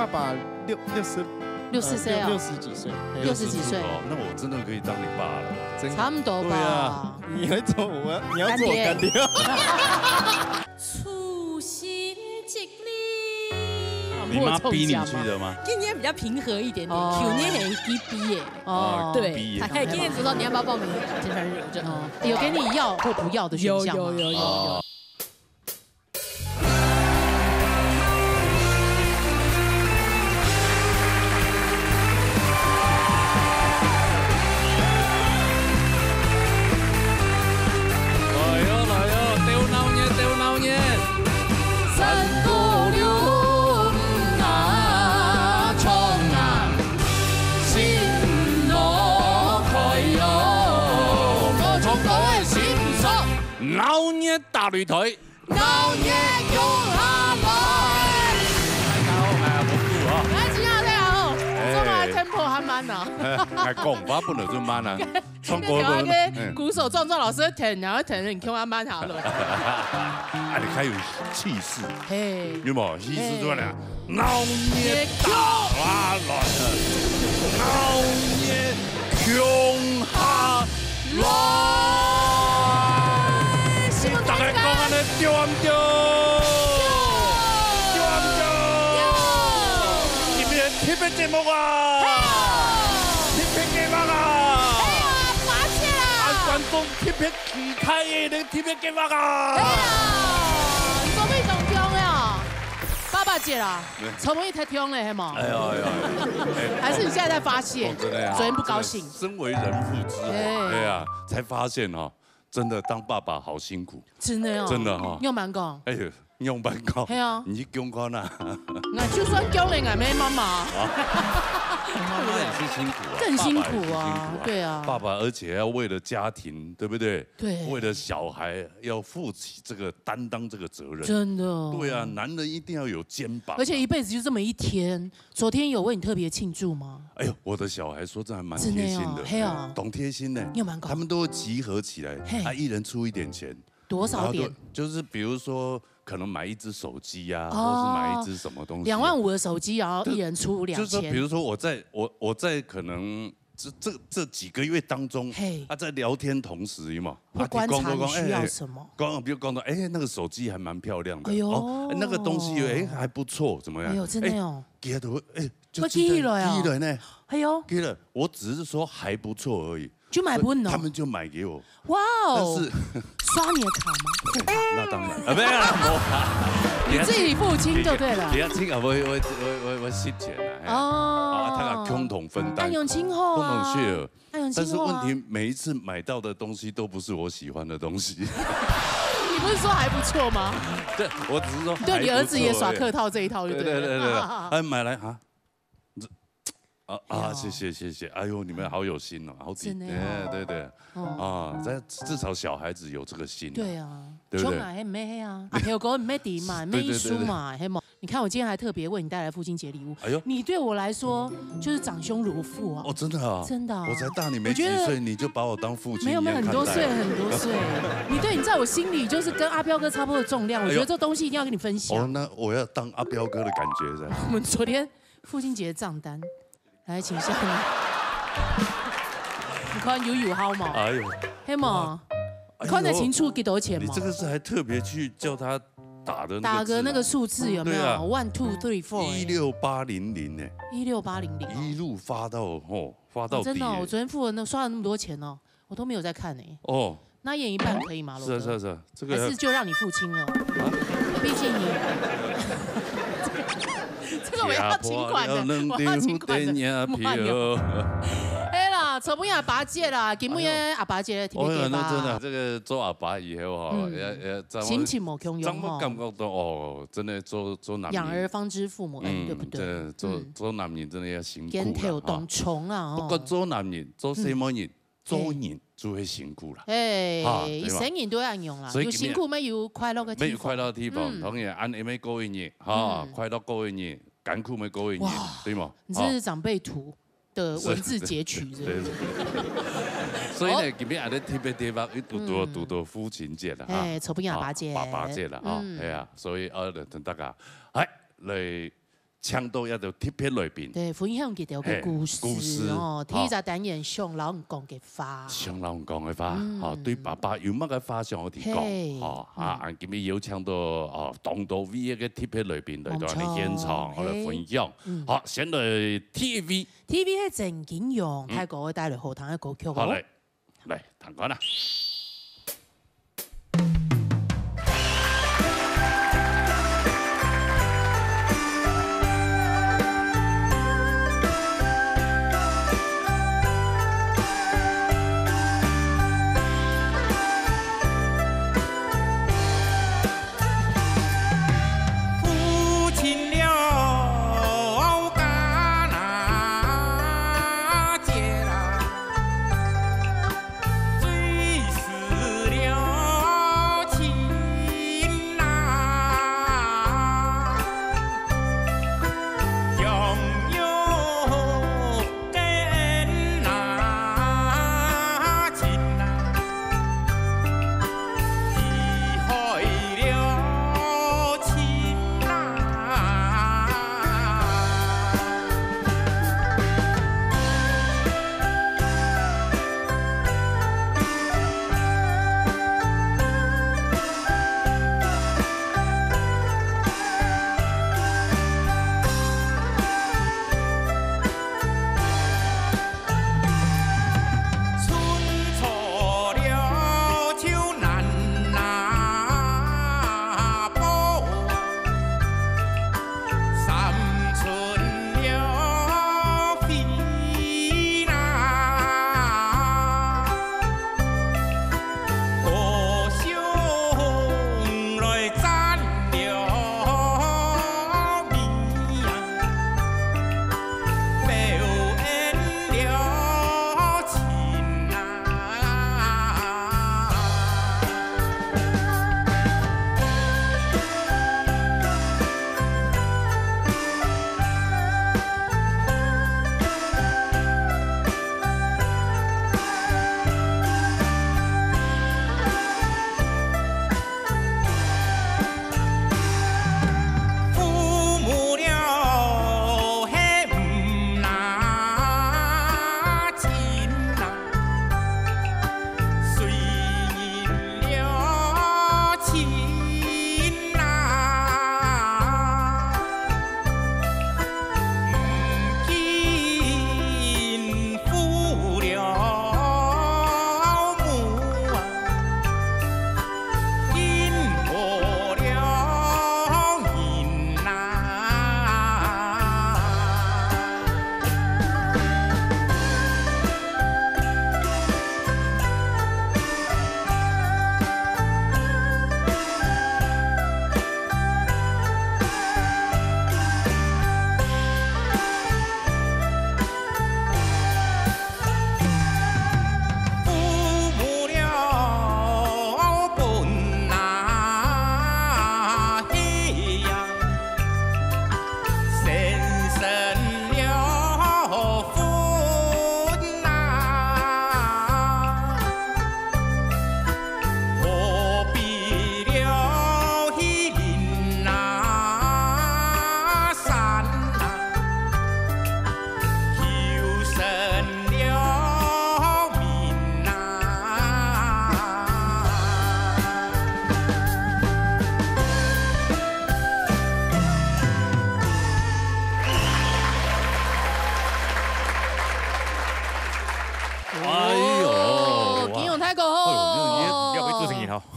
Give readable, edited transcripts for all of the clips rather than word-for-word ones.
爸爸60岁哦，60几岁，60几岁，那我真的可以当你爸了，差不多吧。你会做你要做我干爹。处心积虑。你妈逼你去的吗？今年比较平和一点点，哦去年很低逼耶。哦，对，今年只说你要不要报名健身日，就有给你要或不要的选项吗？有。老年大擂台，老年勇阿来。大家好，我係木姑啊。來，今下大家好，做嘛 tempo 還慢啊。係講法本來就慢啊，唱歌本來鼓手壯壯老師彈，然後彈你聽我慢下了。啊，你開有氣勢，嘿，有冇氣勢做咩？老年大阿來，老年勇阿來。大家講安尼對唔對？對唔對？今日特別節目啊！特別節目啊！發現啦！觀眾特別期待嘅那個特別節目啊！做咩咁痛呀？爸爸節啦，怎麼太痛了，係嗎？哎呀哎呀！還是你現在在發現？真的呀，昨天不高興。身為人父之後，哎呀，才發現哈。真的當爸爸好辛苦，真的哦，真的哈，用蠻講，哎呦，用蠻講，係啊，你強幹啦，那就算強了，俺沒媽媽，媽媽也是辛苦啊，更辛苦啊，對啊，爸爸而且要為了家庭，對不對？對，為了小孩要負起這個擔當這個責任，真的，對啊，男人一定要有肩膀，而且一輩子就這麼一天，昨天有為你特別慶祝嗎？哎呦，我的小孩說真係蠻貼心的，係啊，懂貼心呢，他們都會集合起來，一人出一點錢，多少點？就是比如說可能買一隻手機呀，或是買一隻什麼東西，25000的手機，然後一人出2000，就是說，比如說我在可能這幾個月當中，在聊天同時，有冇？會觀察你需要什麼？比如講到，哎，那個手機還蠻漂亮的，哦，那個東西，哎，還不錯，怎麼樣？哎呦，真的哦，記得，哎，就記了呀，記了呢，哎呦，記了，我只是說還不錯而已。就買不呢？他們就買給我。哇哦！但是刷你的卡嗎？那當然啊，沒有啦，冇啦。你自己付清就對了。你要這個我蝕錢啊。哦。他要共同分擔。安永清後啊。共同 share。但是問題，每一次買到的東西都不是我喜歡的東西。你不是說還不錯嗎？對，我只是說。對你兒子也耍客套這一套，對不對？對。哎，買來啊。謝謝，哎呦，你們好有心哦，好體貼，對，啊，至少小孩子有這個心，對啊，對不對？窮啊，還沒啊，朋友哥沒敵嘛，沒輸嘛，黑嘛。你看我今天還特別為你帶來父親節禮物，哎呦，你對我來說就是長兄如父啊，哦，真的啊，真的，我才大你沒幾歲，你就把我當父親，沒有很多歲，你對你在我心裡就是跟阿彪哥差不多的重量，我覺得這東西一定要跟你分享。哦，那我要當阿彪哥的感覺噻。我們昨天父親節賬單。來，請下。你看有好嘛？哎呦，嘿嘛，你看那清楚幾多錢嘛？你這個是還特別去叫他打的打個那個數字有沒有？1 2 3 4。16800呢？16800。一路發到發到底。真的，我昨天付了刷了那麼多錢哦，我都沒有在看呢。哦。那演一半可以嗎？是，這個還是就讓你付清了。畢竟你。這個我要請款的，我要請款的。哎啦，找不到阿爸節啦，今日阿爸節特別給吧。真的，這個做阿爸以後哈，心情冇強怎麼感覺到哦？真的做男人。養兒方知父母恩，對不對？做男人真的要辛苦。肩頭動重啊！不過做男人，做什麼人，做人就會辛苦啦。哎，成人都一樣用啦。有辛苦，沒有快樂嘅地方。沒有快樂的地方，當然按你咪過一年，哈，快樂過一年。艱苦沒過一年，對嗎？你這是長輩圖的文字截取，對。所以呢，今日阿啲特別地方，讀到父親節啦，哎，湊不緊阿爸節，爸爸節啦，啊，係啊，所以等大家，係嚟唱到一條特別來賓。對，分享幾條嘅故事哦，第一隻單元上老人講嘅話。上老人講嘅話，嚇對爸爸有乜嘅話想我哋講，嚇今日邀請到當到 V 嘅特別來賓嚟到我哋現場，我哋分享。好，先來 TV 係鄭景陽泰國帶來好聽嘅歌曲。好嚟，嚟彈講啦。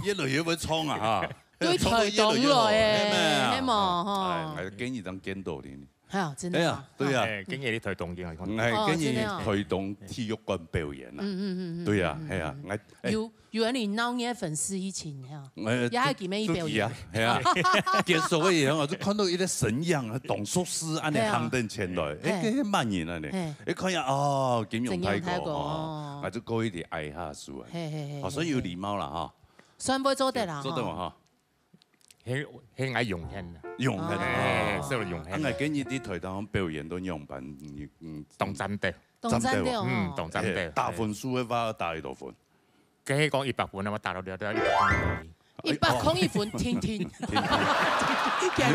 一路嘢會創啊嚇，對台東來誒，希望嚇，係經已當見到你。係啊，真係啊，對啊，經已啲推動嘅，唔係經已推動體育館表演啊，對啊，係啊，有人哋鬧嘢粉絲以前啊，也係見咩表演，係啊，結束嘅嘢我就看到一啲神樣啊，動作師安尼行登前來，誒幾萬人啊你，一看下哦，景陽泰國哦，我就過去啲愛下書啊，所以要禮貌啦嚇。算不做得啦，做得嘛嚇，係愛用輕啊，用輕，收嚟用輕。我建議啲台檔表演都用品，當真啲，當真啲，當真啲。打分數嘅話打幾多分？佢講100分啊，我打到100分。 100空1分，天天，天天，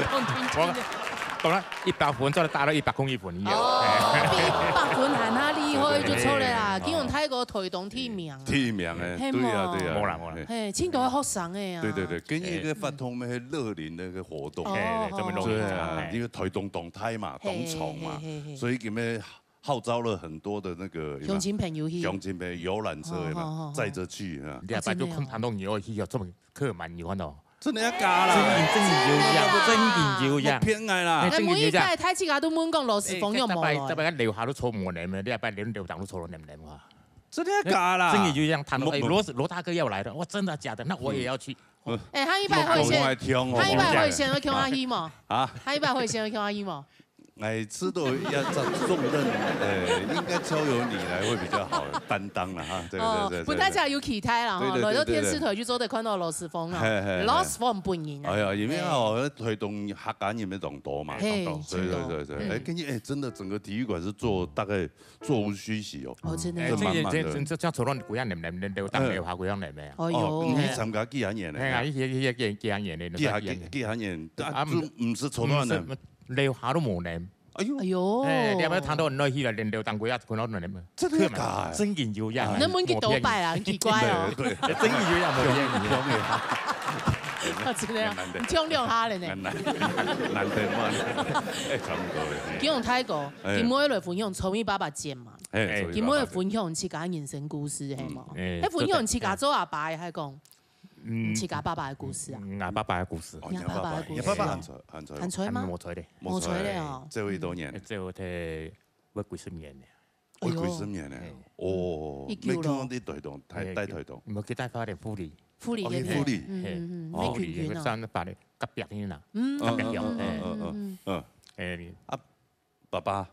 当然100分做得达到100公1分以后。比100分还哪厉害就错了啦！金融泰国推动提名。提名诶，对啊对啊。冇啦冇啦。嘿，青岛好爽诶啊！对对对，跟一个发通那些乐龄那个活动，对啊，因为推动动态嘛，动宠嘛，所以咁样号召了很多的那个乡亲朋友去，乡亲朋友游览车嘛，载着去啊。你阿爸就看谈动以后去，这么客满有看到。真的要假啦！真研究呀，偏爱啦！每一摆太子家都问讲罗斯风用冇来。这摆留下都错冇念的，你阿爸连留档都错了念哇！真的要假啦！真研究这样谈到，罗大哥要来的，哇，真的假的？那我也要去。哎，他一摆会先会看阿姨嘛？啊，他一摆会先会看阿姨嘛？哎，吃都要重任，应该交由你来会比较好担当了哈。对对对。不太讲有期待啦哈，来到电视台就做得看到罗斯风啦，罗斯风本人。哎呀，因为哦，推动客家人的动多嘛，对对对。哎，跟你哎，真的整个体育馆是大概座无虚席哦。哦，真的。这除了几样年留当留下几样年没啊？哦，你参加几行年的？哎呀，几行年的。几行年，啊，不是从哪呢？留下都冇念。哎呦！你阿爸谈到很耐去了，连留当几下看到两年嘛？真的假？真研究呀！能不能去多拜啊？很奇怪哦。对，真研究呀，冇骗你。啊，真的啊，你听两下了呢。难得嘛，哎，差不多嘞。金融泰国，今每来分享聪明爸爸节嘛，今每分享自家人生故事系嘛，哎，分享自家做阿爸的系讲。自家爸爸的故事啊，俺爸爸的故事，你爸爸很吹吗？冇吹的，冇吹的哦。这位多年，这位才我几十年呢，我几十年呢，哦，没看到你推动，带推动，冇去带发点福利，福利，福利，福利，那上把的隔壁的啦，隔壁有，啊，爸爸，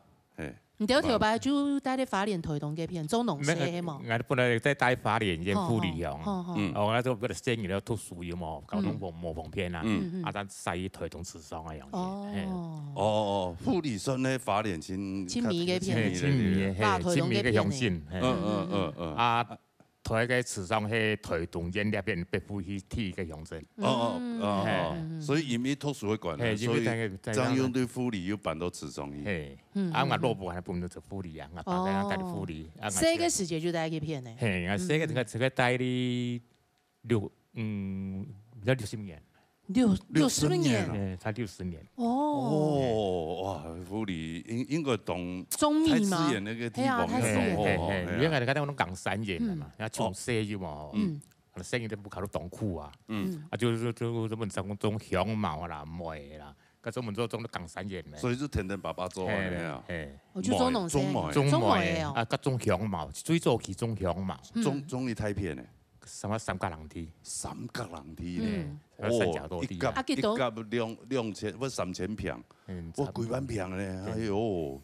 你条条白就带啲法联推动嘅片，做农社系嘛？我本来在带法联兼福利样，我做嗰啲生意咧读书要嘛，搞种模仿片啊，啊咱使推动时尚嘅样嘢。哦，福利生咧法联亲密嘅片，亲密嘅相信，啊。推个时尚系推动人那边北部去体嘅象征。所以因为图书馆，所以张勇对福利有办到时尚去。啊，我老婆还不能做福利啊，我爸爸带福利。这个时节就带去片呢。嘿，我这个带的60年。60年，才60年。哦，哇，福利应该懂中医嘛？太子那个地方，因为你看那种港三演的嘛，然后从西就嘛，生意都不考虑东库啊，就是本上种香茅啦、梅啦，搿种做种港三演的。所以就天天爸爸做的啊，我就做农中梅啊，搿种香茅，最早期种香茅，种的太片呢。什么三角廊梯？三角廊梯呢？哦，一夹2000，我3000片，我几万片呢？哎呦，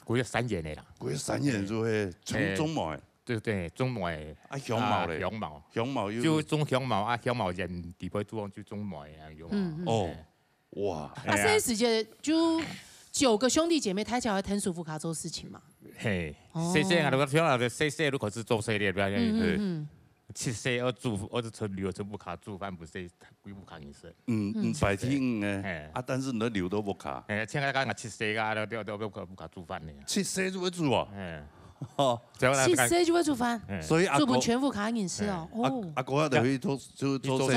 几个3年的啦，几个3年做嘿，种梅，对，种梅啊香茅嘞，香茅就种香茅啊，香茅人地方做就种梅啊，有哦，哇，啊，这些时间就9个兄弟姐妹，太巧来腾舒服卡做事情嘛。嘿，细啊，如果听到细都开始做系列，不要7岁我就从留从不卡煮饭，不是规不卡饮食。白天哎，啊，但是你留都不卡。现在讲7岁个都不卡煮饭呢。7岁就会煮啊？哦，7岁就会煮饭，所以做不全副卡饮食哦。阿哥啊，就去做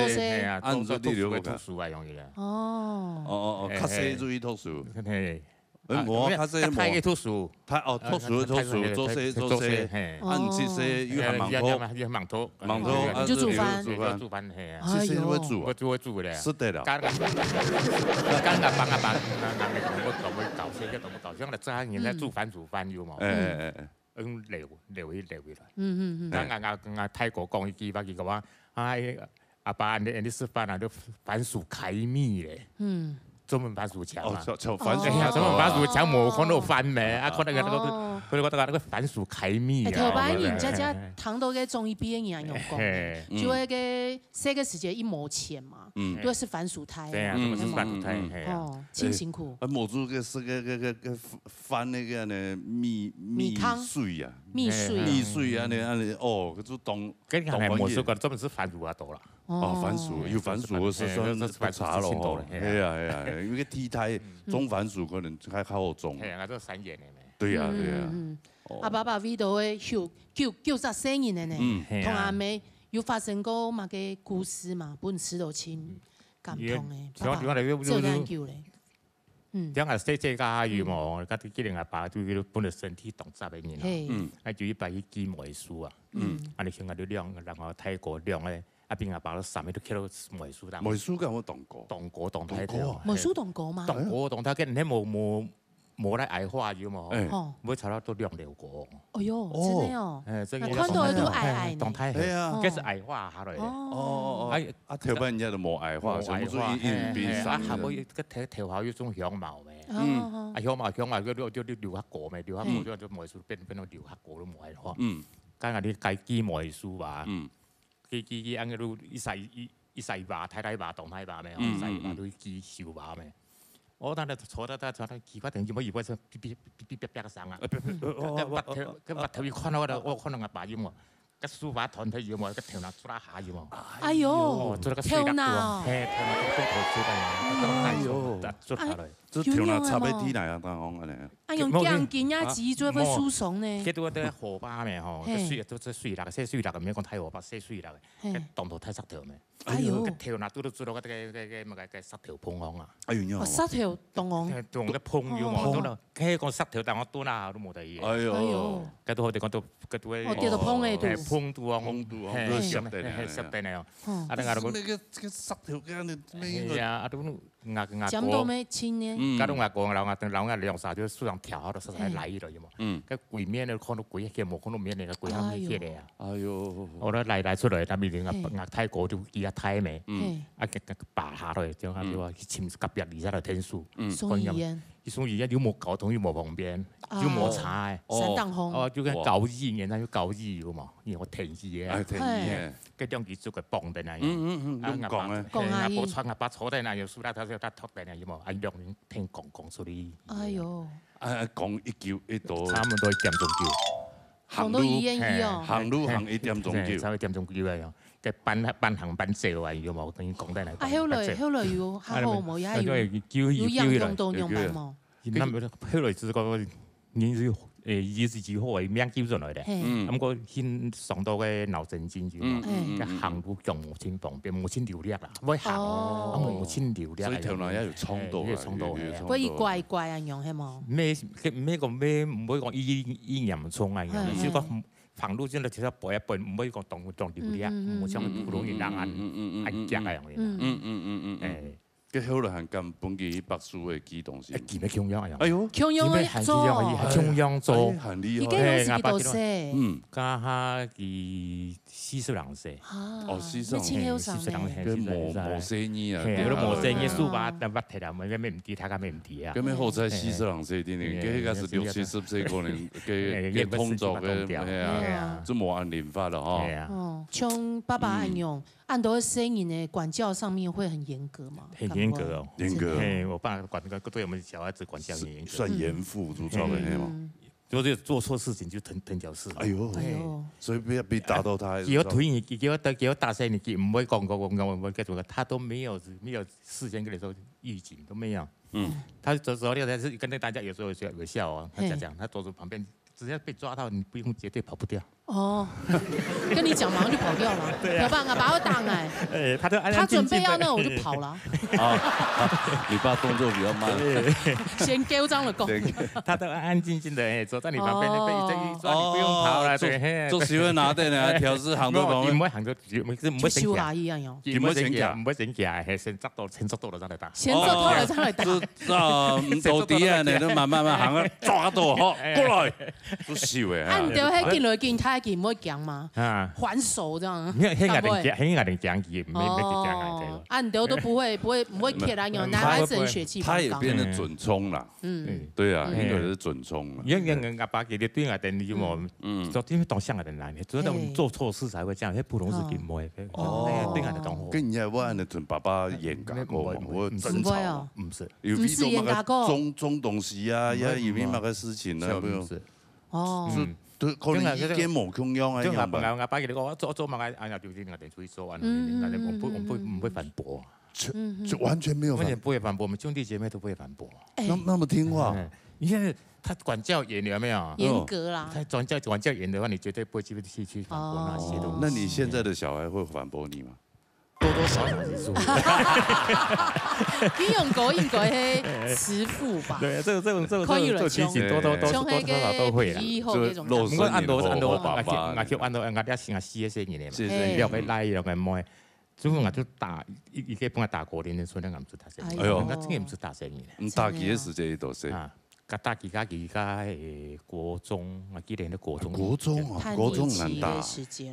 些，按照你留不卡。读书啊，容易啦。哦，较细注意读书。我他这他也读书，他读书，做些，按7岁又还忙拖，就煮饭，嘿，7岁就会煮，我就会煮的。是的了。刚帮，我搞些个，我搞像来这样人在煮饭有嘛？留回来。我泰国讲一句话，佢讲哎，阿爸你吃饭啊，都番薯开米嘞。专门番薯墙嘛，炒番薯，专门番薯墙冇看到番咩？啊，看那个番薯开米啊。头摆人家糖都给中医毕业人用过，就那个这个时间1毛钱嘛，都是番薯胎。对啊，是番薯胎。哦，真辛苦。某猪个是个翻那个呢米水呀，米水啊，那哦，个就东。跟你讲，某猪个专门是番薯啊多啦。哦，番薯有番薯是不差咯，系啊，因为体态种番薯可能还较好种。系啊，都3年的呢。对啊。阿爸爸味道的9岁人的呢，同阿妹有发生过嘛个故事嘛，本石头亲感动的，爸爸做研究嘞。讲啊，细家羽毛，甲啲人阿爸就本来身体动杂的人啊，就一摆去记美术啊，啊你像啊你量，然后泰国量咧，阿边阿爸都上面都看到美术的。美术敢有动过？动太条。美术动过吗？动太，跟你冇来矮化羽毛，每查到都量流过。哎呦，真的哦，看到都矮动态，系啊，这是矮化下来。啊，条板人家都冇矮化，全部都一边上。下尾个条下有种香茅咩？香茅嗰啲就留黑果咩？留黑果就美术变到留黑果都冇矮化。咁啊啲計基美術吧，基按個都一世吧，太吧，動太吧咩？一世吧都基小吧咩？我當時坐得奇怪定，只冇以為是嗶嘅聲啊！個頭一看到我看到阿爸要麼，個書法團體要麼，個條拿出來下要麼。哎呦，條拿，哎呦，出下來，這條拿插喺啲嚟啊，當講嘅。啊，用鋼筋啊，紙做會輸送呢？嗰啲河巴咩吼，水都水啦，洗水啦，唔係講太河巴，洗水啦，當到太濕條咩？哎呦，個條拿都做到個濕條碰行啊！哎呦，濕條當行，當個碰要冇到啦，佢講濕條，但我多啦都冇得嘢。哎呦，嗰度我哋講到嗰度，我叫做碰嘅度，碰度啊，都濕地咧，濕地咧哦。啊，但係個濕條嘅你咩？啊，都牙講到咩青年？嗰度牙講老牙兩沙就樹上跳好多實在嚟咗嘛。個鬼面咧看到鬼嘅冇看到面咧個鬼下面嘅咧啊。哎呦，我咧嚟出嚟，但係連牙太過就記得太咩？啊個拔下來，就係話潛夾入而家嚟聽書。送醫院。送醫院有冇交通有冇旁邊，有冇差嘅。山東風。哦，就跟九醫然後有九醫有嘛，然後停醫嘅。停醫嘅。跟兩隻做個綁定啊。咁講咧。阿爸坐定啊，又輸啦，佢就托定啊，有冇？阿兩年聽講出嚟。哎呦。講一叫一度。差唔多1點鐘叫。行到醫院醫哦。行路行1點鐘叫。差1點鐘叫啊！嘅班行班社啊，有冇？等於講得嚟。啊，後來要較好冇，也係要陽用到用辦冇。後來就是個意思就好係命叫上來嘅。咁個先上到嘅腦神經就嘛，嘅行路強無錢方便，無錢流力啦，唔行，無錢流力。所以條路一條衝到嘅，可以怪啊樣係冇。咩個咩唔會講依嚴重啊樣，只個行路真係其實背一背，唔可以講當流力，冇像普通人硬夾啊樣嘅。佢後來係根本嘅北書嘅機動性，見咩強樣啊？哎呦，強樣嘅做，強樣做，很厲害。而家都是幾多歲？家下佢40歲。哦，40歲，佢冇生意啊，佢都冇生意，書法但乜題啊？咩唔知，睇下咩唔知啊？咁咩好在40歲啲呢？佢嗰時60、70歲可能嘅工作嘅咩啊，都冇按年法啦嗬。哦，像爸爸按樣。按到聲音嘅管教上面會很嚴格嘛？很嚴格哦，嚴格。我爸管個對我們小孩子管教很嚴格。算嚴父做錯嘅係嘛？就是做錯事情就藤條事。哎呦，所以別打到他。給我推你，給我大聲你，唔會講我繼續，他都沒有事先跟你說預警都沒有。他有時候他是跟大家有時候有笑啊，他講他坐在旁邊。只要被抓到，你不用絕對跑不掉。哦，跟你講馬上就跑掉了。對啊，爸把我擋哎。他準備要那我就跑了。你爸動作比較慢。先緊張了講。他都安安靜靜的坐在你旁邊，被抓你不用跑了。做喜歡拿的呢，調試行到旁邊。唔會行到，唔會升價一樣樣。唔會升價，唔會升價，係先執到咗再嚟打。先執到了再嚟打。唔到底啊，你都慢慢行啊，抓到好過來。都笑嘅。按掉喺見來見他見唔會講嘛？還手這樣。喺壓定講嘅，唔係講嘅。按掉都不會貼啦，有男孩子血氣方剛。他也變得準衝啦。對啊，應該是準衝。因阿爸佢哋對阿定你冇，昨天當相阿定難，只有做錯事才會這樣，喺普通事情唔會。哦，對阿定當好。跟人家我阿定爸爸嚴格過，我爭吵。唔是，有邊種乜個種東西啊，有邊乜個事情啊？哦，对，可能已經無共樣啊。就我爸佢哋講，我做嘛，就是那個出去做啊，我不會反駁。就完全沒有，完全不會反駁，我們兄弟姐妹都不會反駁。那麼聽話。你看他管教嚴有沒有？嚴格啦。他管教嚴的話，你絕對不會去反駁那些東西。那你現在的小孩會反駁你嗎？多多少少是會。你用狗應該係慈父吧？對，這種情形多少都會啦。就老師按到爸爸，我叫按到我哋先試一試嘢嘛，兩個拉兩個妹。最後我就打，一個幫我打過年，所以我唔做大生意。哎呦，我真係唔做大生意。唔打幾嘅時間多些？打幾家國中，我記得那國中。國中啊，國中難打，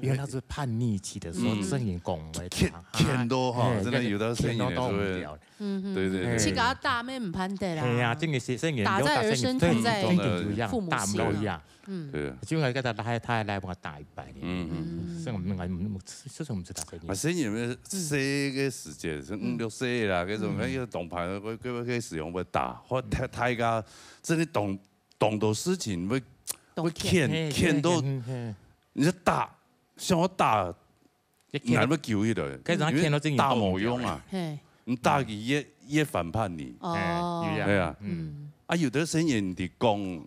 因為那是叛逆期的時候，真係講嚟天都哈，真係有到聲音都唔掉。對對對。自家大妹唔攀得啦。係啊，真係聲音打在兒身，痛在父母心。對，就係嗰個他來幫我打100年。所以我唔知打聲音。聲音咩細嘅時節，是5、6歲啦，嗰種嗰個動牌，佢可以使用會打，或太家真係懂到事情會牽到，你說打，像我打，難不救佢哋，因為打冇用啊，你打佢也反叛你，係啊，啊有的聲音你講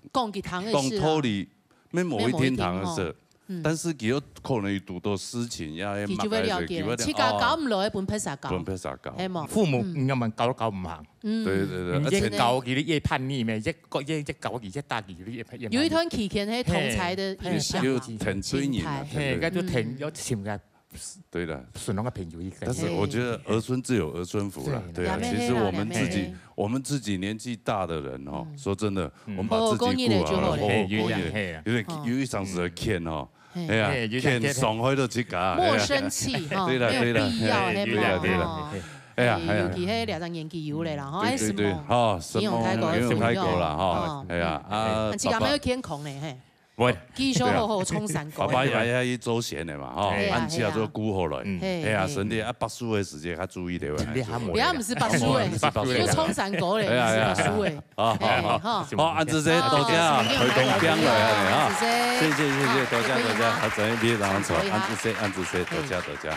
道理，咩冇一天堂嘅事。但是佢有可能遇到事情，也係佢就會了解，自家搞唔落，本披薩搞，係嘛？父母有問搞都搞唔行。對對對，而且搞佢啲嘢叛逆咩？一搞佢打佢啲嘢。有一團期間係同儕的影響啊，挺追你，係，咁就挺有情感。對的，損那個朋友一個。但是我覺得兒孫自有兒孫福啦，對啊。其實我們自己年紀大的人哦，說真的，我們把自己顧好，有一場時欠哦。哎呀，欠上海都自家，莫生氣哈，沒有必要，係嘛？哎呀，尤其係兩張演技有咧啦，哈，什麼？哦，什麼？用泰國啦，哈，係啊，啊，自家沒有天空咧，嘿。喂，繼續好好衝山過。爸爸也要做閒的嘛，哈，按次要做顧好來，哎呀，身體啊，讀書的時間較注意點。不要唔是讀書誒，要衝山過咧，唔是讀書誒。好，安子姐，多謝，去東邊來啊，謝謝，多謝，好，真係讓錯，安子姐，多謝。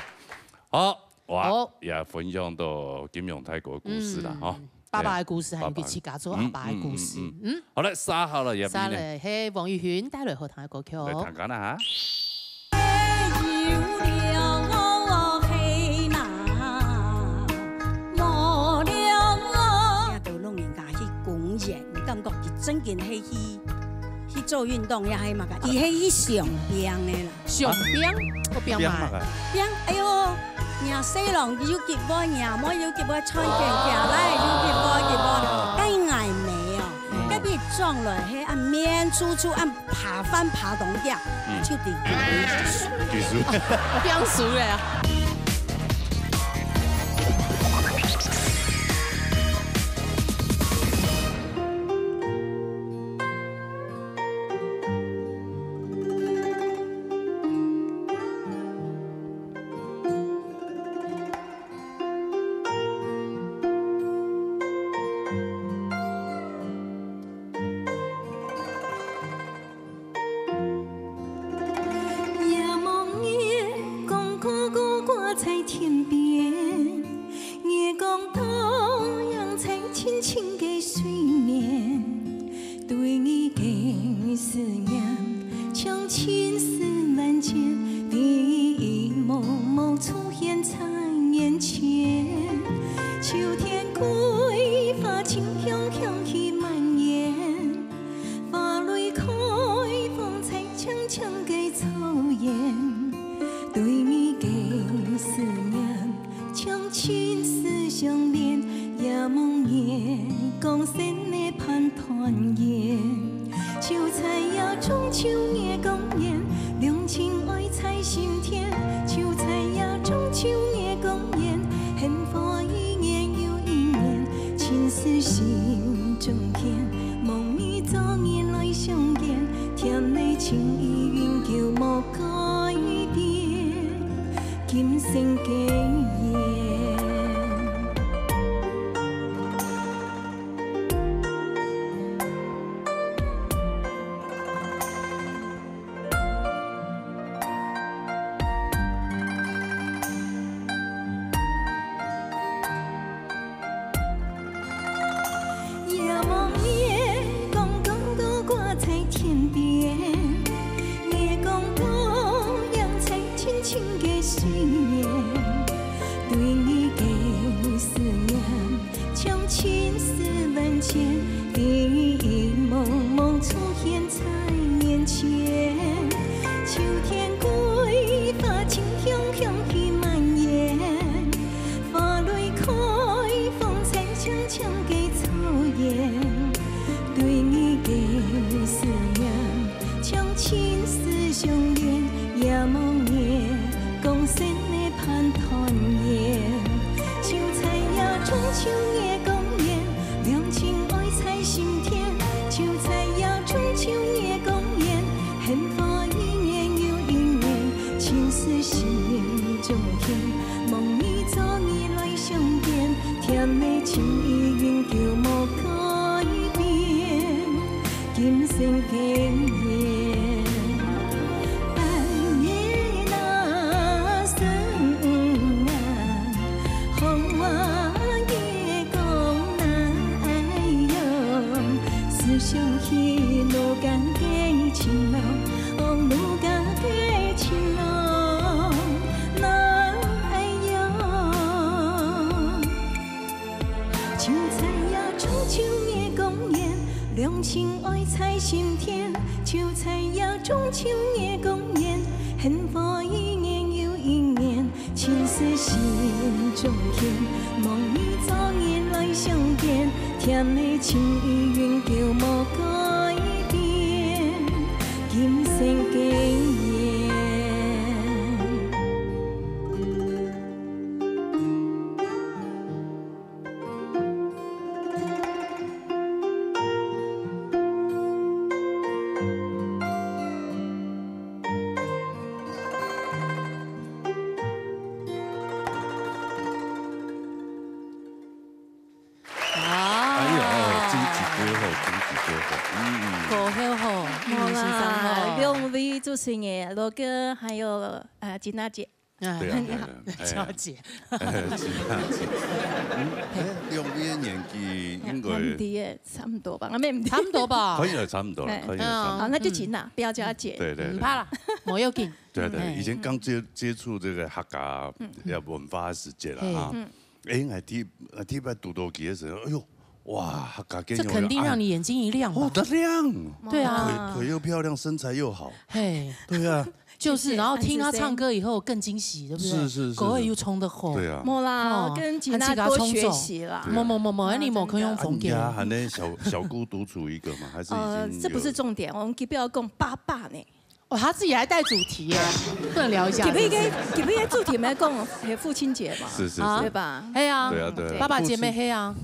好，我也分享到金融泰國故事啦，哈。爸爸嘅故事係佢自家做阿爸嘅故事。好啦，3號啦，入邊。3嚟係黃宇軒帶來好聽嘅歌曲。嚟彈緊啦嚇。到老人家去公園，感覺佢真件係去做運動，也係嘛個，佢係去上邊嘅啦。上邊？個邊嘛？邊？哎呦！nhà xe lòng yêu kịp voi nhà mỗi yêu kịp voi chơi kẹt kẹt lại yêu kịp voi cái ngày mẹ cái bị撞落去按面處按爬翻爬動掉，就點技術，標數咧。年，对你的思念像青丝万千，一幕幕出现在眼前。秋天桂花清香香气蔓延，花蕊开放在长长的草原，对你的思念像青丝相连，也梦夜共生的盼团圆。秀才呀，中秋夜共演，两情爱在心田。秀才呀，中秋夜共演，幸福一年又一年，情丝心中牵，梦里早已来相见，甜的情意永久无改变，今生经验。半夜那声啊，风我夜讲难用，思想起路间的情郎，路间的情郎难用。秋菜呀，中秋夜共演，两情爱在心田。秋菜呀，中秋夜共演，幸福一年又一年，情丝心中牵，梦里早已来相见，甜的情意永久无改变，今生经验。主持人罗哥还有金娜姐，对啊，你好，小姐，两位的年纪应该差不多吧，我们差不多吧，可以了，差不多了，可以了。好，那就请啦，不要叫她姐。对对，不怕了，我要紧。对对，以前刚接触这个客家文化的世界了哈。哎，第一摆读多记的时候，哎呦。哇，这肯定让你眼睛一亮吧？的亮，对啊，腿又漂亮，身材又好，嘿，对啊，就是，然后听他唱歌以后更惊喜，对不对？是，狗尾又冲得好，对啊，莫啦，跟吉娜多学习啦，你莫可以用风格。还能小姑独处一个吗？还是已经？这不是重点，我们吉不要讲爸爸呢。哦，他自己还带主题耶，不能聊一下？吉不应该主题没讲父亲节嘛？是，对吧？嘿啊，对啊，对，爸爸姐妹黑啊，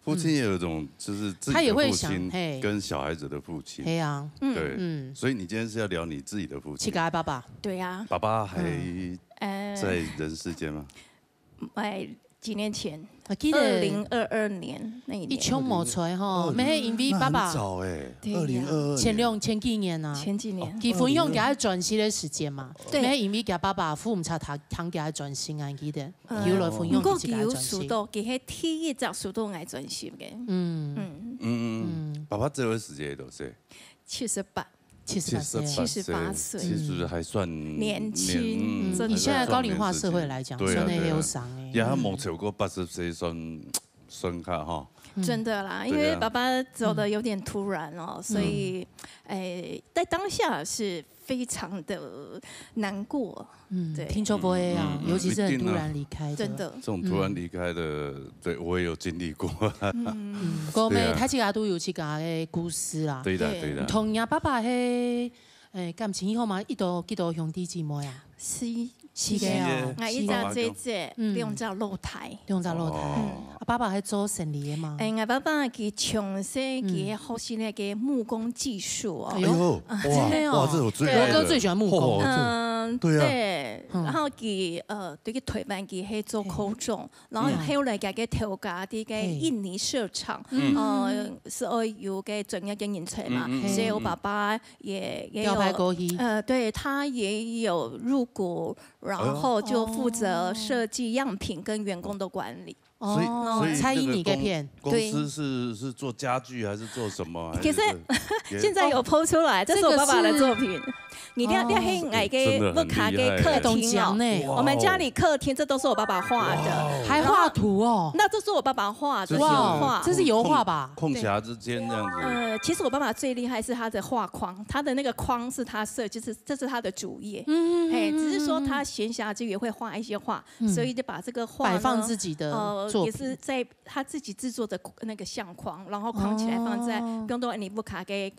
父亲也有一种就是自己的父亲跟小孩子的父亲，黑啊，对，所以你今天是要聊你自己的父亲，七个爱爸爸，对呀，爸爸还在人世间吗？几年前，2022年那一年，一枪冇出吼，没因为爸爸，很早哎，2022前几年啊，前几年，佢分享给他转型的时间嘛，对，没因为给爸爸父母差他给他转型啊，记得，有来分享自己给他转型。不过佢喺第一集速度爱转型嘅，爸爸这位时间多少？78。78岁，其实还算年轻。以现在高龄化社会来讲，算那忧伤哎。也还没超过80岁，算卡哈。真的啦，因为爸爸走的有点突然哦，所以，在当下是非常的难过。对，听说不会啊，尤其是很突然离开的，真的。这种突然离开的，对我也有经历过。我们他这个都有一个的故事啦。对的，对的。同样爸爸迄感情以后嘛，一度兄弟姊妹啊。是个哦，我一直这两只露台，爸爸还做生意的嘛？我爸爸佢从小佢学习那个木工技术哦。哎呦，哇，这我最我哥最喜欢木工。对，然后佢对个台湾佢去做口种，然后后来佢调家啲个印尼社场，是有个专业嘅人才嘛，所以我爸爸也有对他也有入股。然后就负责设计样品跟员工的管理。所以蔡依你给骗。公司是做家具还是做什么？可是现在有剖出来，这是我爸爸的作品。你要很矮给不卡给客厅哦，我们家里客厅这都是我爸爸画的，还画图哦。那这是我爸爸画的，哇，这是油画吧？空匣之间这样子。其实我爸爸最厉害是他的画框，他的那个框是他设计，这是他的主业。只是说他闲暇之余会画一些画，所以就把这个画摆放自己的作品，也是在他自己制作的那个相框，然后框起来放在不用多你不卡给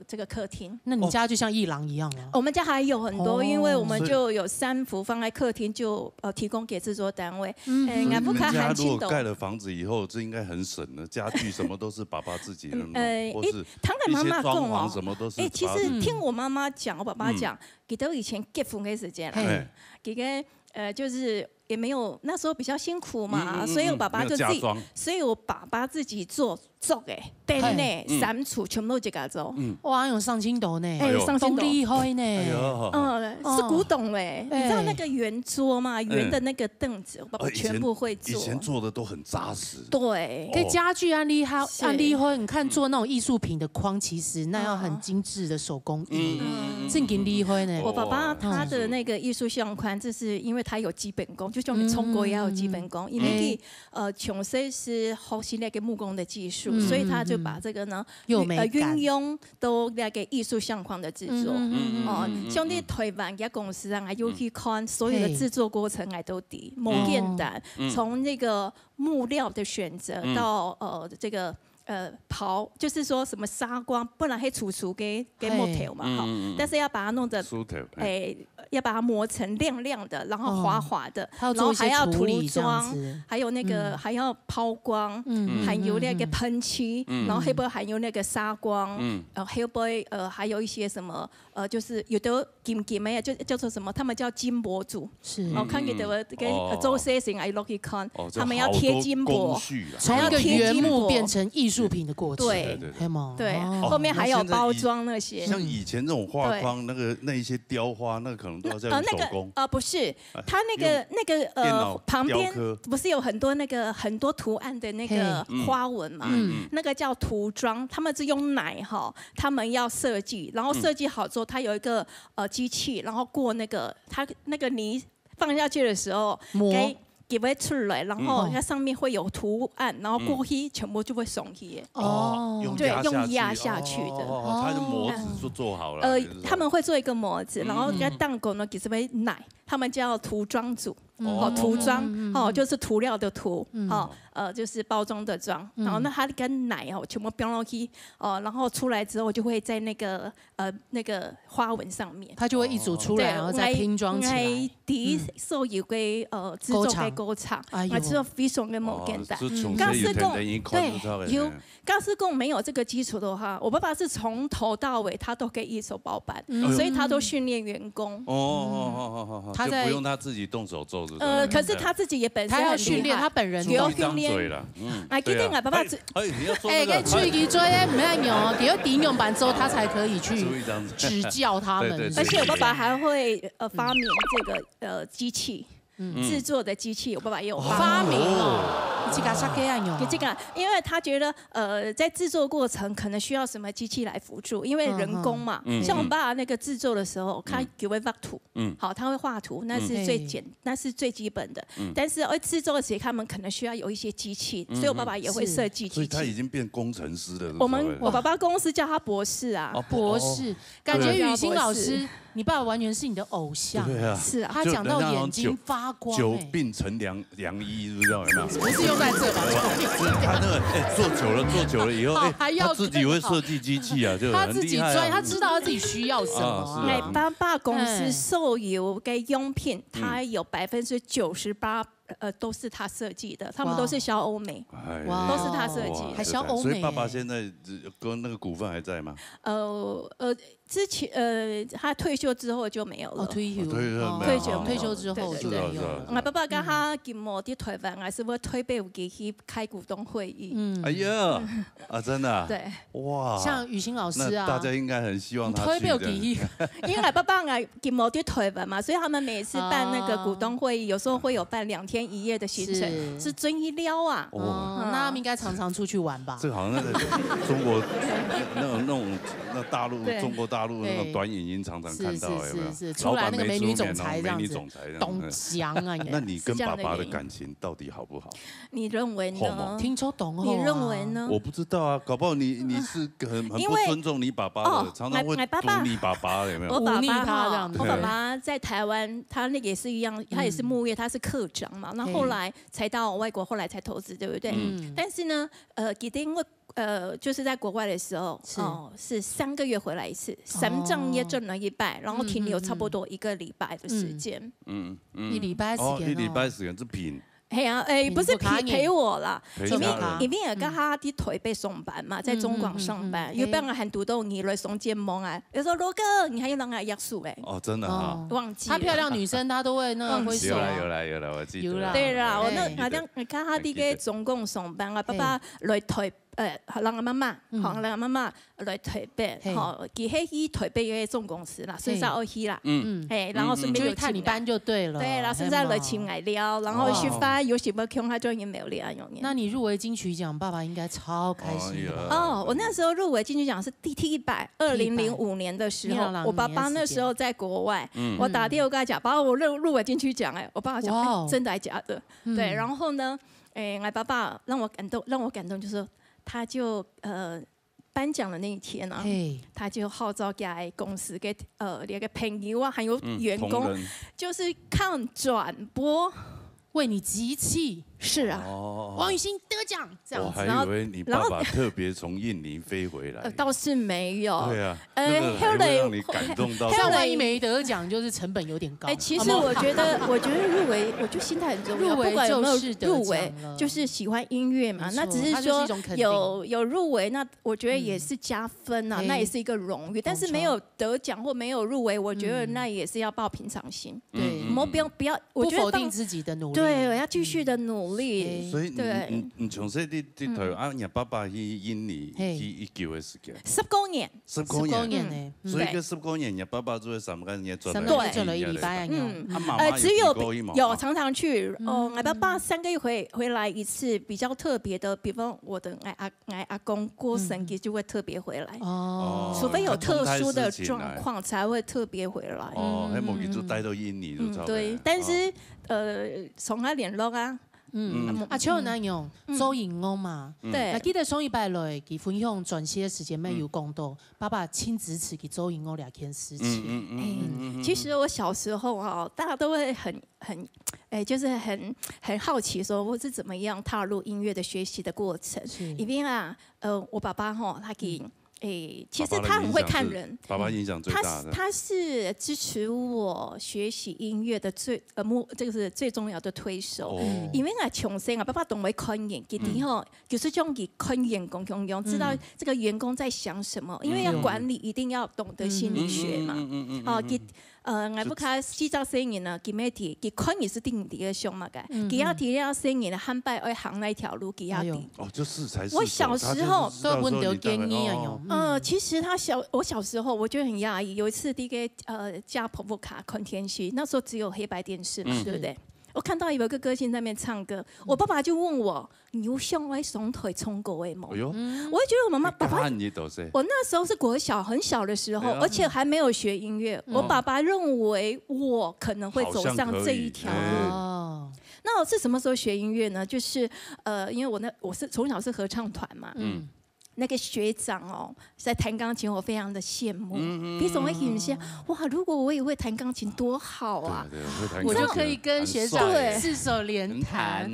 这个客厅。那你家就像艺廊一样了。我们家还有很多，因为我们就有3幅放在客厅，就提供给制作单位。你们家如果盖了房子以后，这应该很省了，家具什么都是爸爸自己的弄，或是当然妈妈装潢什么都是。其实听我妈妈讲，我爸爸讲，记得以前结婚的时间啦，这个就是也没有那时候比较辛苦嘛，所以我爸爸就自己，所以我爸爸自己做诶，灯呢，3处全部都自己做。哇，有上青斗呢，上青斗厉害呢。是古董嘞，你知道那个圆桌嘛，圆的那个凳子，我爸爸全部会做。以前做的都很扎实。对，跟家具按厉害，你看做那种艺术品的框，其实那要很精致的手工艺，正经厉害呢。我爸爸他的那个艺术相框，这是因为他有基本功，就像我们中国也要有基本功，因为从小是学习那个木工的技术。所以他就把这个呢运用到那个艺术相框的制作。像你台湾嘅公司啊，有去看所有的制作过程，还都滴冇简单。从那个木料的选择到这个。刨就是说什么砂光，不然会楚给木头嘛哈，但是要把它弄得要把它磨成亮亮的，然后滑滑的，然后还要涂装，还有那个还要抛光，还有那个喷漆，然后会不会还有那个砂光，会不会还有一些什么就是有的金的就叫做什么，他们叫金箔组，是，我看见的这个做设计还落去看，他们要贴金箔，从一个原木变成艺术品的过程，对，后面还有包装那些。像以前那种画框，那一些雕花，那可能都要在手工。不是，它那个旁边不是有很多很多图案的那个花纹嘛？那个叫涂装，他们是用奶哈，他们要设计，然后设计好之后，它有一个机器，然后过它那个泥放下去的时候，给会出来，然后它上面会有图案，然后过去全部就会松起。对，用压下去的。它的模子就做好了。他们会做一个模子，然后在蛋狗呢，给这边奶，他们叫涂装组。涂装就是涂料的涂，就是包装的装，然后它跟奶全部标上去，然后出来之后就会在那个花纹上面，它就会一组出来，然后再拼装起来。第一所有嘅制作嘅工厂，我知道非常嘅冇简单。钢丝工对有钢丝工没有这个基础的话，我爸爸是从头到尾他都可以一手包办，所以他都训练员工。他不用他自己动手做。可是他自己也本身他要训练他本人，要训练。决定啊，爸爸。跟吹机追不要用，给要顶用版之后，他才可以去指教他们。而且我爸爸还会发明这个机器。制作的机器，我爸爸也有发明哦，这个啥给啊用？这个，因为他觉得在制作过程可能需要什么机器来辅助，因为人工嘛。像我爸爸那个制作的时候，他只会画图，好，他会画图，那是那是最基本的。但是制作的时候，他们可能需要有一些机器，所以我爸爸也会设计机器。所以他已经变工程师了。我爸爸公司叫他博士啊，博士，感觉雨欣老师。你爸爸完全是你的偶像，是啊，他讲到眼睛发光，久病成良医，不知道有没有？不是用在这吧？他那个做久了以后，他自己会设计机器啊，就他自己专业，他知道他自己需要什么。爸爸公司所有的用品，他有98%。都是他设计的，他们都是小欧美，都是他设计，还小欧美。所以爸爸现在跟那个股份还在吗？之前他退休之后就没有了。退休之后就没有。我爸爸跟他今末在台湾，还是我退休给去开股东会议。哎呀，啊，真的、啊。对。哇。像雨欣老师啊，大家应该很希望他去的。因为爸爸给某啲推文嘛，所以他们每次办那个股东会议，有时候会有办2天1夜的行程，是真一撩啊。哦，那他们应该常常出去玩吧？这好像那个中国那大陆中国大陆那种短影音常常看到，有没有？是出来那个美女总裁这样子，懂讲啊。那你跟爸爸的感情到底好不好？你认为呢？听说懂哦。你认为呢？我不知道啊，搞不好你是很不尊重你爸爸的，常常会堵你爸爸，有没有？我爸爸在台湾，他那个也是一样，他也是牧业，他是科长嘛。那后来才到外国，后来才投资，对不对？但是呢，因为就是在国外的时候，是3个月回来一次，3仗也挣了1百，然后停留差不多1个礼拜的时间。1礼拜时间。1礼拜时间是平。系啊，不是陪我啦，因为而家他啲腿被上班嘛，在中广上班，有帮我喊读到你来送节目啊，有时候罗哥，你还有让他约束哎。哦，真的哈，忘记。她漂亮女生，她都会那个挥手。有啦，我记得。对啦，我那好像你看他啲个中共上班啊，爸爸来腿。让阿妈妈，让阿妈妈来台北，好，佢去台北嘅总公司啦，顺便我去啦，然后顺便就看你班就对了，对啦，顺便来请来聊，然后去发有什么空，他就也没有聊用。那你入围金曲奖，爸爸应该超开心的。哦，我那时候入围金曲奖是第100，2005年的时候，我爸爸那时候在国外，我打电话跟他讲，爸爸我入围金曲奖哎，我爸爸讲真的还假的？对，然后呢，我爸爸让我感动，就是。他就颁奖的那一天呢，他就号召给公司给那个朋友啊，还有员工，就是看转播，为你集气。是啊，王雨欣得奖这样子。我还以为你爸爸特别从印尼飞回来。倒是没有。对啊，那个还会让你感动到。像万一没得奖，就是成本有点高。其实我觉得入围，我觉得心态很重要。不管有没有入围，就是喜欢音乐嘛。那只是说有入围，那我觉得也是加分啊，那也是一个荣誉。但是没有得奖或没有入围，我觉得那也是要抱平常心。对，不要，我觉得不否定自己的努力。对，我要继续的努力。所以你从小啲台啊，你爸爸去印尼去久嘅時間，10多年，10年呢。所以個10多年，你爸爸做3個月賺了1禮拜啊。只有常常去，我爸爸3個月回來一次，比較特別的，比方我的阿公過生日就會特別回來，除非有特殊的狀況才會特別回來。哦，喺無記就待到印尼就差。對，但是從他聯絡啊。像那樣周盈歐嘛，對，記得上一拜來佢分享轉些時間沒有講到，爸爸親自持給周盈歐2件事情。其實我小時候啊，大家都會就是很好奇，說我是怎麼樣踏入音樂的學習的過程。因為啊，我爸爸哈，他給。其實他很會看人，爸爸影響最大的。他是支持我學習音樂的這個是最重要的推手。因為啊，從細啊，爸爸懂得看人，佢哋吼就是將佢看員工用，知道這個員工在想什麼。因為要管理，一定要懂得心理學嘛。我不卡製造生意呢，佢咩啲，佢看人是定啲嘅上嘛嘅，佢要提要生意呢，hand拜要行那條路，佢要啲。哦，就適才適所。我小時候都問到建議啊，其實我小時候我覺得很訝異，有一次第一個加婆婆卡看天氣，那時候只有黑白電視嘛，對不對？我看到有一個歌星在那邊唱歌，我爸爸就問我：你有向外雙腿衝過嗎？我就覺得我媽媽爸爸，我那時候是國小很小的時候，而且還沒有學音樂，我爸爸認為我可能會走上這一條路。那我是什麼時候學音樂呢？就是因為我是從小是合唱團嘛。那個學長哦，在彈鋼琴，我非常的羨慕。比總會很羨，哇！如果我也會彈鋼琴，多好啊！我就可以跟學長4手連彈。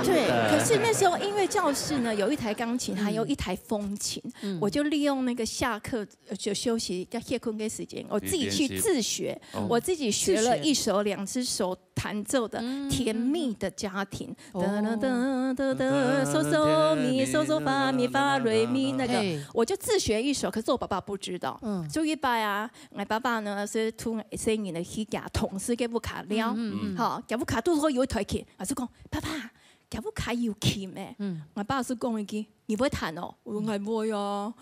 對。可是那時候音樂教室呢，有一台鋼琴，還有一台風琴。我就利用那個下課就休息要歇困嘅時間，我自己去自學。我自己學了1首2隻手彈奏的《甜蜜的家庭》。噠噠噠噠噠，嗦嗦咪嗦嗦發咪發。瑞咪那個，我就自學一首，可是我爸爸不知道。就一擺啊，我爸爸呢是突然聲音的去給同事給不卡了，好給不卡，都說有一台琴，我就講爸爸，夹不开有琴诶。我爸是讲一句，你不会弹哦？我说我不会哦。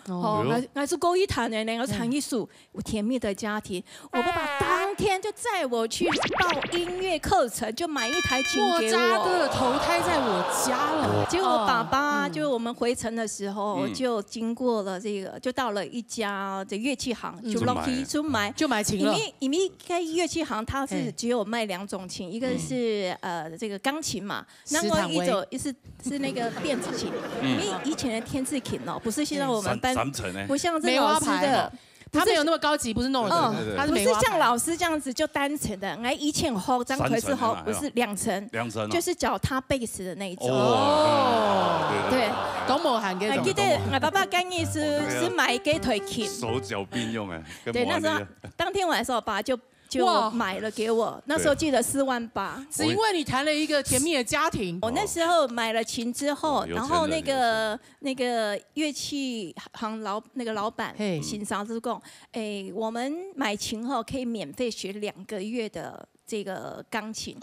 我是故意弹的呢，我弹一首《甜蜜的家庭》。我爸爸当天就载我去报音乐课程，就买一台琴给我。莫扎特投胎在我家了。结果爸爸就我们回程的时候，就经过了这个，就到了一家的乐器行，就 Lucky 就买琴了。因为该乐器行它是只有卖2种琴，一个是这个钢琴嘛，另外一种是那个电子琴。因为以前的天字琴哦，不是现在我们班不像这老师的。他没有那么高级，不是弄的，他是不是像老师这样子就单层的，以前好张腿是好，不是2层，就是脚踏贝斯的那一种。对，公模喊给。记得我爸爸刚意是买给腿琴，手脚并用哎。对，那时候当天晚上我爸就买了给我，那时候记得4万8，只因为你谈了一个甜蜜的家庭。我那时候买了琴之后，然后那个乐器行老板欣赏是讲，我们买琴后可以免费学2个月的这个钢琴。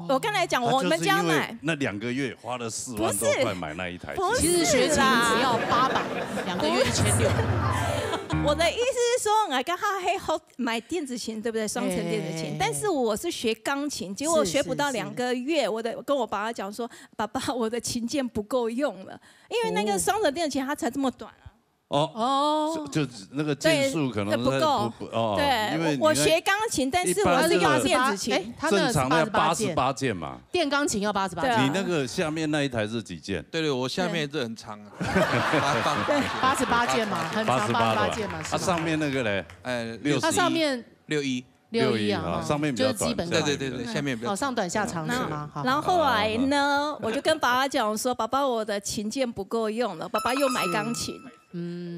我刚才讲我们家买那2个月花了4万多块买那一台琴，其实学琴只要800，2个月1600。我的意思是说，我刚好还买电子琴，对不对？双层电子琴。但是我是学钢琴，结果学不到2个月，我跟我爸爸讲说，爸爸，我的琴键不够用了，因为那个双层电子琴它才这么短啊。就那个键数可能不够。对，因为我学钢琴，但是我是用电子琴，正常的88键嘛。电钢琴要88键。你那个下面那一台是几键？对，我下面这很长啊，88键嘛，很长88键嘛。它上面那个嘞，61。它上面61啊，上面比较短。对，下面比较上短下长是吗？然后后来呢，我就跟爸爸讲说，爸爸，我的琴键不够用了，爸爸又买钢琴。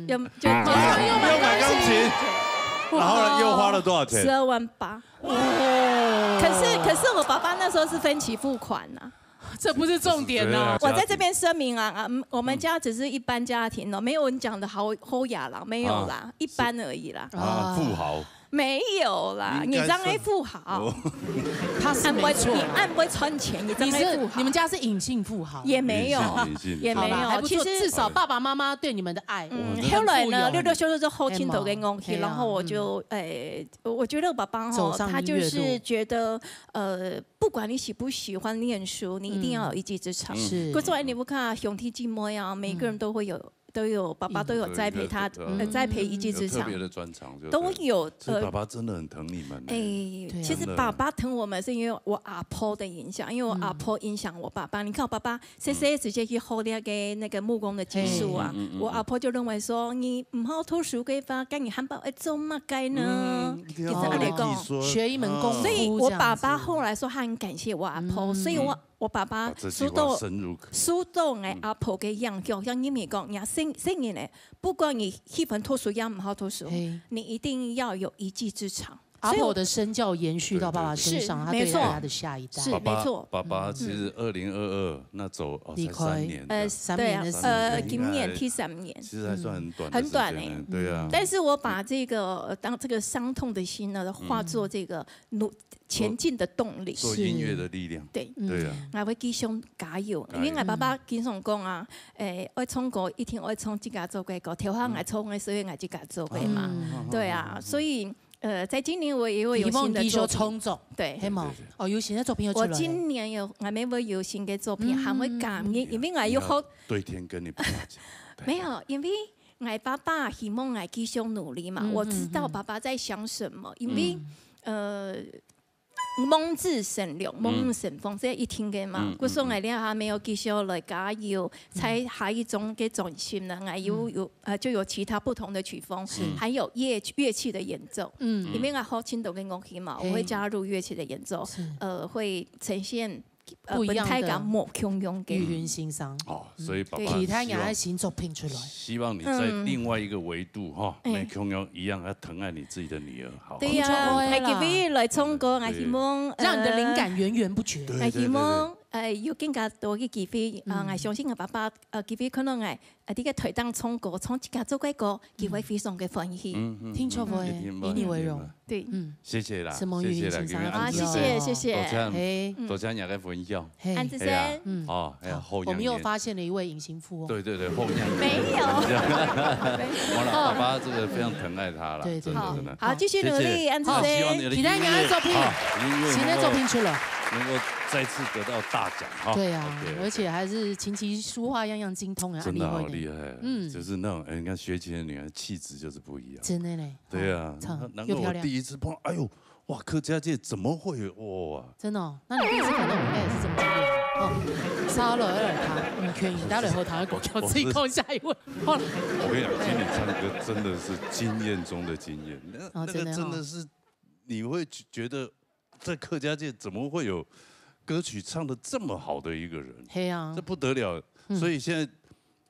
又买钢琴，然后呢又花了多少钱？12万8。可是我爸爸那时候是分期付款呐，这不是重点哦。我在这边声明啊，我们家只是一般家庭哦，没有你讲的好雅啦，没有啦，一般而已啦。富豪。没有啦，你张 A 富豪，他是没错，你按不会穿钱，你张 A 富豪，你们家是隐性富豪，也没有，也没有，其实至少爸爸妈妈对你们的爱。后来呢，6休之后亲头跟我去，然后我就我觉得爸爸哈，他就是觉得不管你喜不喜欢念书，你一定要有一技之长。是，可是你不看兄弟姐妹呀，每个人都会有。爸爸都有栽培他，栽培一技之长，特别的专长都有。爸爸真的很疼你们。其实爸爸疼我们是因为我阿婆的影响，因为我阿婆影响我爸爸。你看我爸爸直接去学那个木工的技术啊，我阿婆就认为说你唔好读书嘅话，跟你汉堡做乜该呢？其实按理讲，学一门功夫。所以我爸爸后来说他很感谢我阿婆，所以我爸爸书到阿婆嘅样叫，像你咪讲，人生人咧，不管你喜欢读书也唔好读书，你一定要有一技之长。阿婆的身教延续到爸爸身上，他对他的下一代是没错。爸爸其实2022那走才3年，对啊，今年第3年，其实还算很短，很短对啊。但是我把这个当这个伤痛的心呢，化作这个前进的动力，做音乐的力量。对啊，我会继续加油，因为我爸爸经常讲啊，爱唱歌一定爱唱自家做过歌，跳下爱唱的所以爱自家做过嘛，对啊，所以。在今年我也会有新的作品，对，有新的作品要出来。我今年我们会有新的作品，还会感恩，因为我有好。对天跟你爸爸讲。没有，因为我爸爸希望我继续努力嘛，我知道爸爸在想什么，因为梦自神流，梦神风，这一听嘅嘛。我说我哋还没有继续来加油，才下一种嘅转型呢。我就有其他不同的曲风，还有乐器的演奏。因为我好听到跟乐器嘛，我会加入乐器的演奏，会呈现。不一样的语言欣赏所以爸爸其他人的新作品出来，希望你在另外一个维度哈，跟琼瑶一样，要疼爱你自己的女儿，好。对呀，我给你来唱歌，我希望让你的灵感源源不绝。我希望有更加多嘅機會，我相信我爸爸機會可能係啲嘅台當唱歌，唱自家做嘅歌，機會非常嘅歡喜。聽錯會，以你為榮。對，謝謝啦，謝謝，謝謝，多謝你嘅分享。安子生，哦，我們又發現了一位隱形富翁。對對對，後面沒有。我老爸爸這個非常疼愛他了，真的真的。好，繼續努力，安子生。期待你的作品，新的作品出了。能夠再次得到大獎哈！對啊，而且還是琴棋書畫樣樣精通啊，真的好厲害。就是那種你看學琴的女孩氣質就是不一樣。真的嘞。對啊，難怪我第一次碰，哎呦，哇，客家界怎麼會有哇？真的哦，那你第一次看到我應該也是這麼經驗哦。沙羅爾他吳權待會後台國橋自己空下一位。我跟你講，聽你唱歌真的是經驗中的經驗，那個真的是你會覺得。在客家界怎麼會有歌曲唱得這麼好的一個人？這不得了，所以現在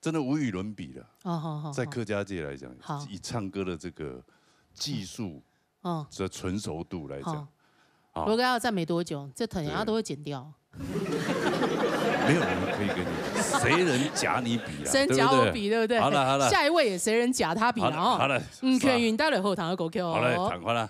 真的無與倫比了。在客家界來講，以唱歌的這個技術，這純熟度來講，如果要讚美多久，這可能都會剪掉。沒有人可以跟你，誰人假你比啊？誰人假我比，對不對？好了好了，下一位也誰人假他比了哦。好了，權雲待會後堂的國橋。好嘞，趕快啦。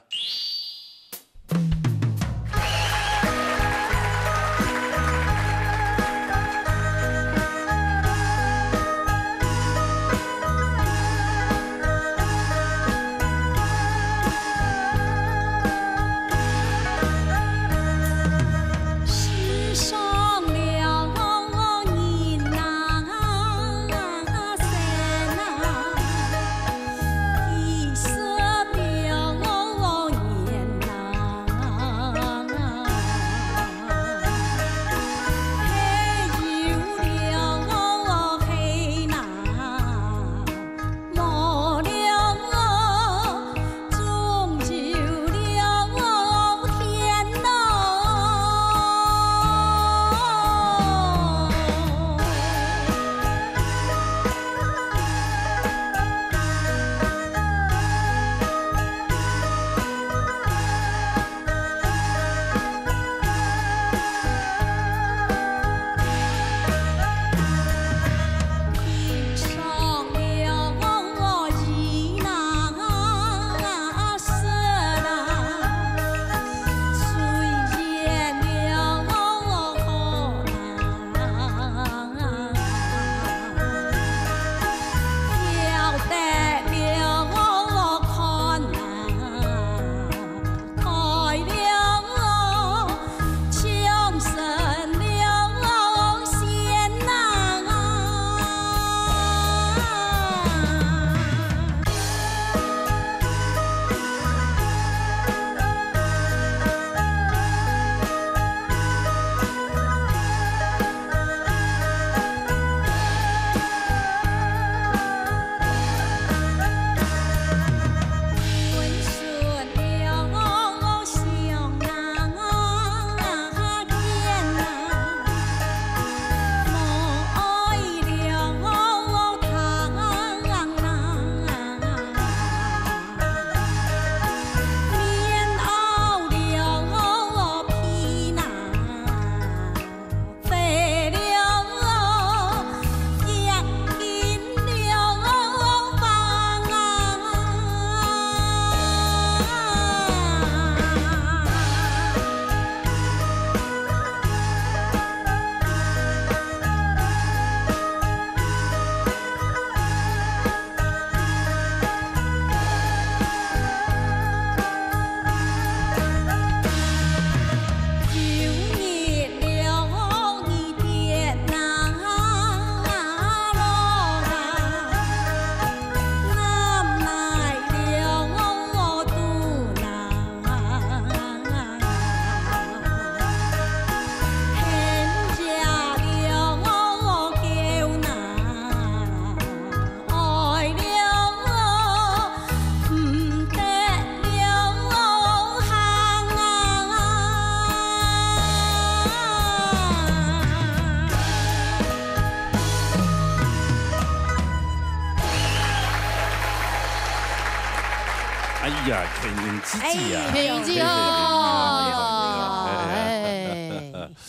呀，天云之际啊，天云之哦，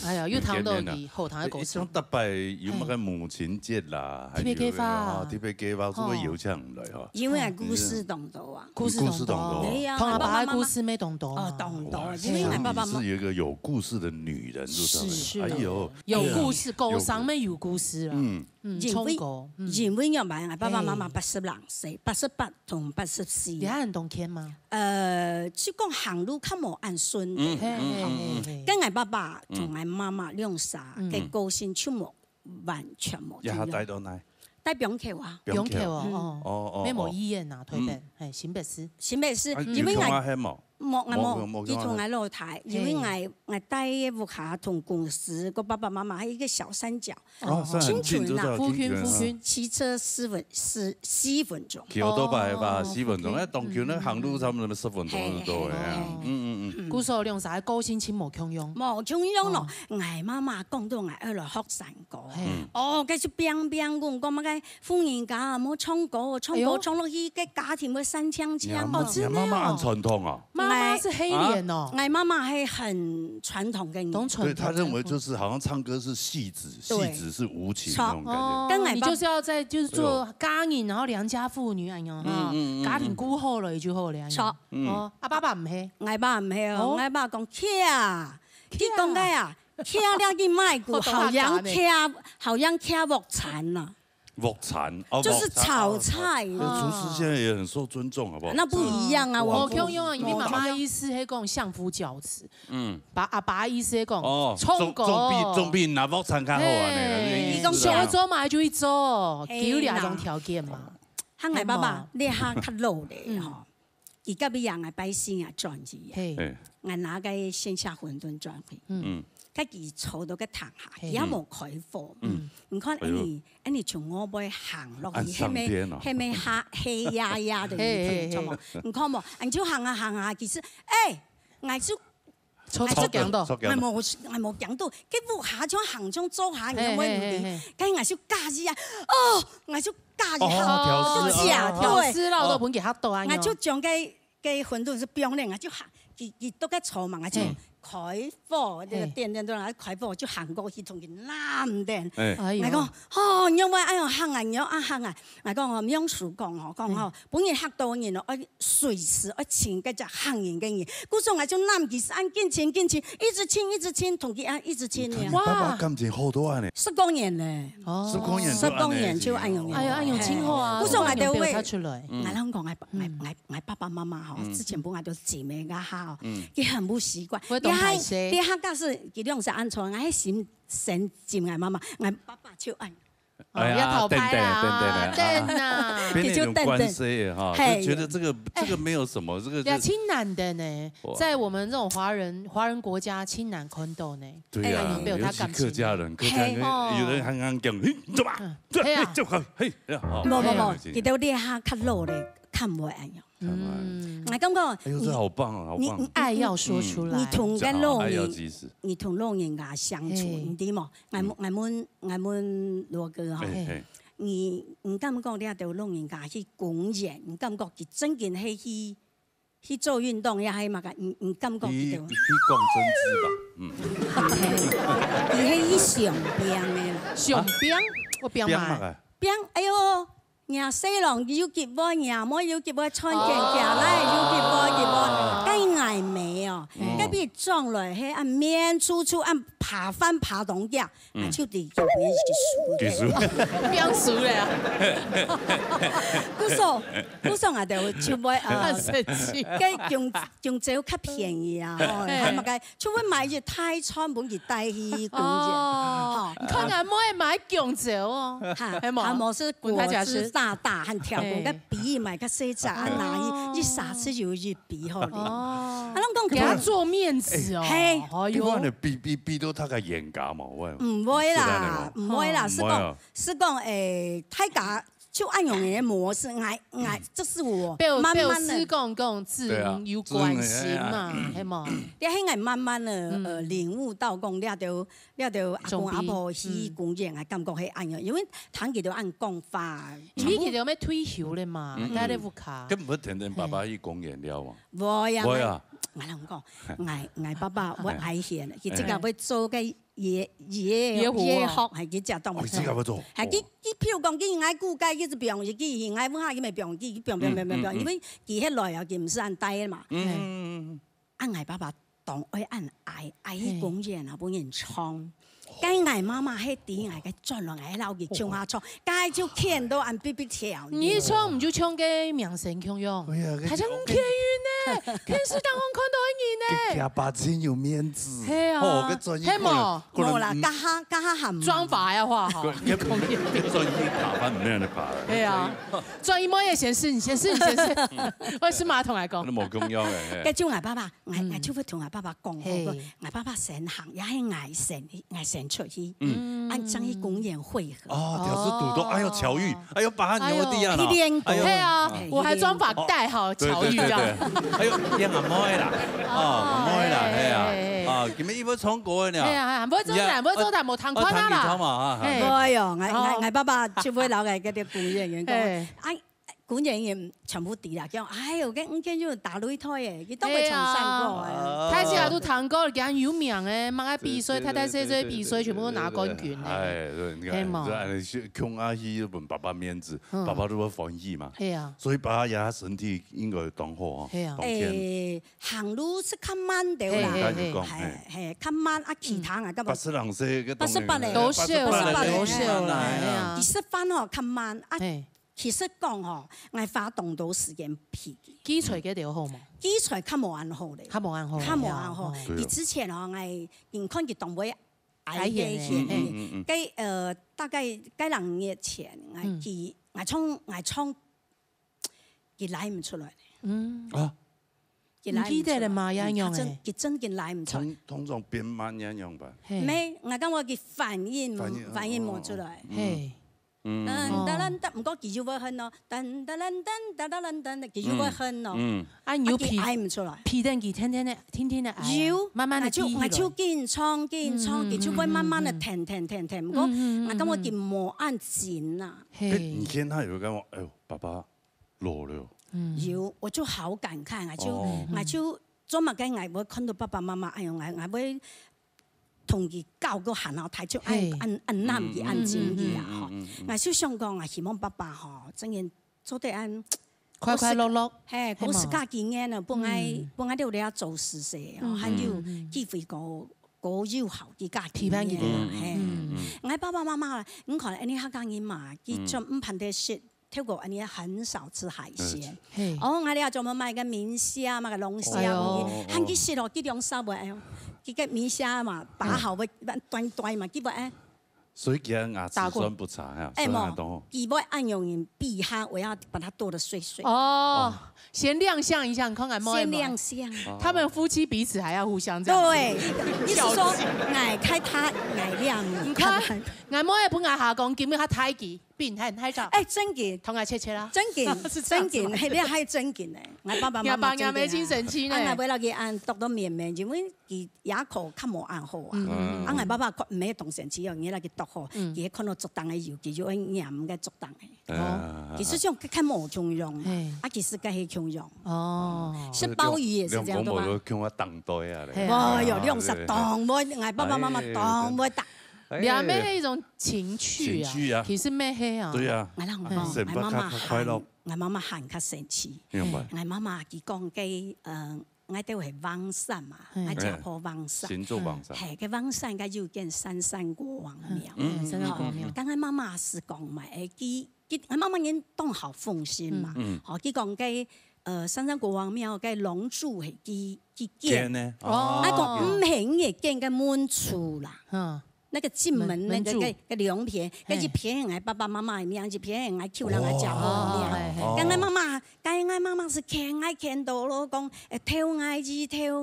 哎呀，啊，有糖豆的后糖的狗屎。像特別有乜嘅母親節啦，特別雞花，特別雞花，所以有請唔嚟嗬。因為係故事動到啊，故事動到，同阿爸嘅故事沒動到。哦，動到，因為係爸爸媽媽是一個有故事的女人，是哎呦，有故事，狗上面有故事啦。聰哥，因為我買爸爸媽媽82歲，88同84。你係動傾嗎？即講行路較無按順嘅，跟我爸爸同我媽媽兩傻嘅個性就冇完全冇。一下帶到哪？帶병橋啊！병橋哦，咩冇醫院啊？台北係新北市。新北市，因為我同我老太，因為我帶屋下同公司個爸爸媽媽喺一個小山腳，清泉啊，福圈，騎車4分鐘。橋都拜吧，4分鐘，東橋咧行路差唔多10分鐘都到嘅。古時候用啥高薪錢冇強用？冇強用咯，我媽媽講到我喺度學山歌，哦，繼續變講乜嘅富人家啊，冇唱歌唱落去嘅家庭會三槍槍。哦，真的。媽媽按傳統啊？媽媽是黑臉哦。我媽媽係很傳統嘅人，對，她認為就是好像唱歌是戲子，戲子是無情那種感覺。你就是要在就是做家人，然後良家婦女哎呀，家庭顧好了就好了。錯，哦，阿爸爸唔係，我爸唔係哦，我爸講徛，佢講嘅啊，徛了去賣股，好像徛木鏟啊。木鏟，就是炒菜。廚師現在也很受尊重，好不好？那不一樣啊，我強用啊，因為媽媽意思係講相夫教子，阿爸意思係講衝過，總比拿木鏟較好啊！你講想做嘛就去做，有兩種條件嘛。嚇我爸爸，你下較老咧嗬，而家俾人嘅百姓啊賺錢，我拿個線下餛飩賺去。佢而坐到個堂下，而家冇開課。唔看你從我背行落去，係咪黑壓壓的一條嘛？唔看冇，你就行下，其實我就錯講到，我冇講到，佢屋下將行將做下，你有冇努力？跟我就加一下，我就加一下，就假對，老豆本給他多啊，我就將個餛飩是標咧，我就行，佢都個坐嘛，我就。開火，呢個電都嚟開火，就行過去同佢攬電。我講哦，因為哎呀行啊，要行啊。我講我用樹講哦，本來嚇到人咯，我隨時我請嗰隻行人嘅人，嗰時我就攬佢按緊親，一直親，同佢一直親呢。哇！爸爸感情好多啊呢，10多年咧，10多年就按用。哎呀，按用親好啊。嗰時我哋會，我諗講我爸爸媽媽嗬，之前本來都姊妹家下，佢很不習慣。你客家是佢兩是按錯，我喺先接我媽媽，我爸爸就按。要討拍啦，對呐，你就關係哈，就覺得這個沒有什麼，這個呀，親男的呢，在我們這種華人國家，親男坤斗呢，對呀，尤其客家人，有人還講，做嘛，就好，嘿，冇，佢哋啲客較老咧，較唔會按用。我感覺，哎呦，這好棒啊，好棒！你愛要說出來，你同個老人家相處，你知冇？我們羅哥哈，你感覺你對老人家去公園，你感覺佢真嘅係去做運動，也係嘛個，你感覺佢對。去講真知吧，佢係去上邊嘅，上邊我邊嘛？邊，哎呦！伢細郎要結婚，伢妹要結婚，穿件夾來要結婚，該挨尾哦，該俾裝來係按面處按爬翻爬動嘅，就地叫俾佢輸嘅，邊輸咧啊？古時我哋就會該用酒較便宜啊，係咪嘅？就會買隻泰餐本嚟帶去公園，你看俺妹買醬酒哦，係冇是果汁。大很跳動嘅比買個細隻啊，拿一下次就一比好啲。啊，攏給他做面子哦。係，你講你比到他個嚴格嘛？唔會啦，是講太假。就按用嘅模式，這是我慢慢的講自然有關係嘛，係嘛？你喺我慢慢的領悟到講，你就阿公阿婆去公園，感覺係按用，因為佢哋都按講法。你佢哋有咩退休咧嘛？帶你屋卡。咁唔會天天爸爸去公園了嘛？會啊。我啷讲，我爸爸我爱贤，佢即个要做个野學係佢食當物。即個要做。係佢譬如講，佢愛顧家，佢就病，佢愛揾下佢咪病，佢病，因為佢迄來又佢唔是按呆嘛。按我爸爸當愛按愛去公園啊，本人唱。該我媽媽喺底下嘅轉落嚟，撈佢唱下唱，該就見到按 BB 跳。你唱唔就唱嘅名聲腔樣，係唱客語呢，電視當中看到你呢。假把真有面子。係啊，係冇冇啦，加下含。妝髮呀話好。專業打扮唔咩人打。係啊，專業冇嘢顯示，你顯示。我是馬桶嚟講。都冇咁樣嘅。跟住我爸爸，我就會同我爸爸講，我爸爸成行也係外省出去，按張去公園會合。哦，屌絲堵到，哎呦巧遇，哎呦把牛啲啊，係啊，我還妝髮戴好巧遇啊。哎呦，演阿妹啦，阿妹啦，係啊，叫咩？伊要唱歌嘅呢？係啊，唔好做但冇彈開啦。哎呦，我爸爸就會留喺嗰啲公園員講，管人員全部跌啦，講哎呦，佢5就打擂台嘅，佢都會唱山歌啊。太時都彈歌，佢有名嘅，乜嘅比賽，太細比賽全部都拿冠軍。係嘛？窮阿姨問爸爸面子，爸爸都會翻譯嘛。係啊。所以爸爸也身體應該當好啊。係啊。行路是較慢啲啦，係較慢啊，其他啊，咁啊。88嚟，都少啦。其實翻學較慢啊。其實講吼，我發動到時間皮。基礎幾條好冇？基礎較無按好咧。較無按好。佢之前吼，我因看佢動會矮嘅嘢，計大概2年前，我唱，佢來唔出來。唔記得了嘛？一樣嘅。佢真嘅來唔出來。通常變慢一樣吧。咩？我講我嘅反應冇出來。唔過佢就會哼咯，佢就會哼咯。按有皮嗌唔出來，皮等佢天天的有，慢慢的我就見唱，佢就會慢慢的停。唔過我感覺佢冇按緊啊。以前他有感覺，哎呦，爸爸老了。有，我就好感慨，我就做乜嘅，我看到爸爸媽媽，哎呦，我會。同佢教個行後睇出按男嘅按正嘅啊！我就想講，我希望爸爸吼，真係做得按快樂樂，係嗰時家經驗啊，本來都嚟做事勢哦，還有機會個要好嘅家經驗係。我爸爸媽媽，你看你客家人嘛，佢就唔盼得食。跳過，你很少吃海鮮。我哋做乜買個明蝦，買個龍蝦，喊佢食落，佢兩手袂，佢個明蝦嘛，把好會斷嘛，佢袂。所以佢牙齒算不差呀。冇，佢會按用避蝦，我要把它剁得碎碎。哦，先亮相一下，看看妹。先亮相。他們夫妻彼此還要互相這樣。對，意思說，愛開他愛亮。你看，愛妹本來下講，見到他太極。變態咗，真件同我切切啦，真件，係你係真件咧。我爸爸媽媽真件，精神氣咧。我為了佢按讀到綿，因為佢牙口較冇按好啊。我爸爸唔係動神氣，我嚟佢讀好，佢看到足當嘅油，佢就驗嘅足當嘅。其實上較冇強用，其實佢係強用。食鮑魚也是這樣的嘛。兩個強我當袋啊！哇喲，兩實當妹，我爸爸媽媽當妹得。兩咩係一種情趣啊，其實咩係啊？對啊，我媽媽喊較生氣，我媽媽佢講嘅我哋係網山嘛，我家婆網山，係嘅網山，佢要見山國王廟，山國廟。但係媽媽是講埋，我媽媽已經當好奉先嘛，佢講嘅山國王廟嘅龍珠係佢建呢，我講唔係嘅建嘅門處啦。那個進門那個兩片，嗰一片係爸爸媽媽嘅，一片係舅娘嘅家婆嘅。咁我媽媽是看到咯，講跳愛子跳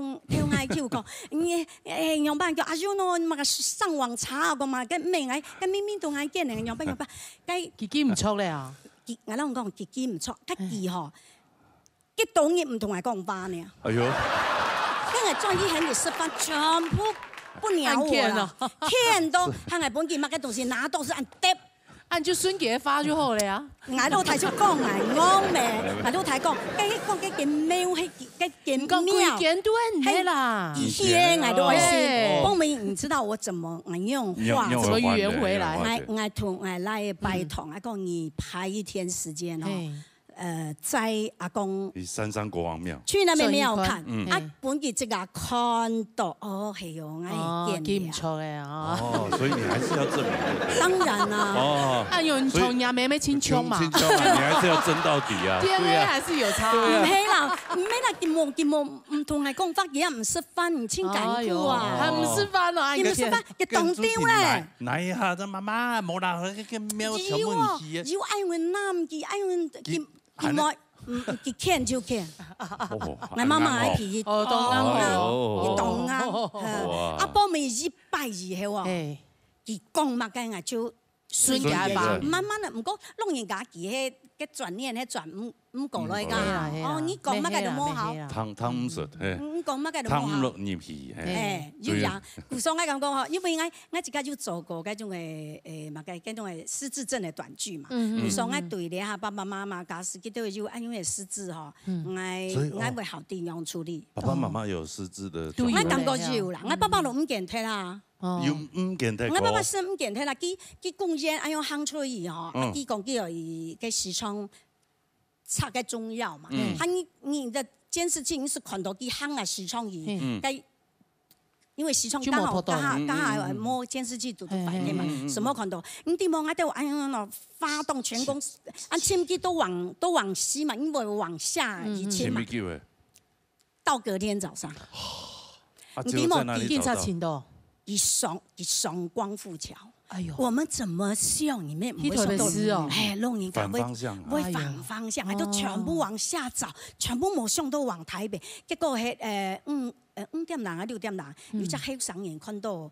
舅講，樣板叫阿舅喏，嘛個上網查個嘛，咁明愛，咁明都愛見嘅樣板，佢唔錯咧啊！我諗講佢唔錯，佢嗬，佢當然唔同我講話呢。哎呦，因為專業很嘅示範全部。不鳥我啦，看到他愛本佢乜嘅東西拿到是按啊，你就孙给发就好了呀。我都睇出講啊，我咩？我都睇講，講嗰件喵，嗰件喵，件都係啦。以前我都係，後面唔知道我怎麼用話，怎麼圓回來？我同我來拜託，我講你排一天時間哦。在阿公三山國王廟，去那邊廟看，本來這個看到哦，係哦，我見唔錯嘅哦，所以你還是要證明。當然啦。哦。啊，有人從人妹妹清槍嘛？清槍嘛，你還是要爭到底啊。DNA 還是有差。唔係啦，見冇唔同係講法嘢，唔識分，唔清緊固啊。係唔識分啊？唔識分，一動丟咧。嗱下，這媽媽冇啦，佢嘅廟全部唔記啊。要愛我男嘅，愛我見我佢見就見。我媽媽喺皮哦，懂啊，阿波咪120後喎，佢講乜嘅我就孫家吧。慢慢啊，唔講老人家佢嘅轉念係轉唔過來㗎。哦，你講乜嘅都冇好。湯唔熟，你講乜嘅都冇好。湯落入去，要人，故所我咁講嗬，因為我自己就做過嗰種嗰種失智症嘅短劇嘛。故所我對你下爸爸媽媽假使佢都有因為失智嗬，我會好點樣處理。爸爸媽媽有失智的，我感覺有啦，我爸爸都唔健睇啦。有唔健睇？我爸爸是唔健睇啦，佢貢獻哎呦行出去嗬，佢講佢有個時常插嘅中藥嘛，你的監視器你是看到佢行啊時常儀，因為時常剛好摸監視器都反應嘛，什麼看到？你點望我哋哎呦發動全公司，按簽機都往西嘛，因為往下以前嘛，到隔天早上，你點望警察請到？一雙光復橋，哎呦，我們怎麼想你們唔會想到？哎，弄人家會反方向，係都全部往下找，全部冇想到往台北。結果係5點鐘啊6點鐘，有隻黑上人看到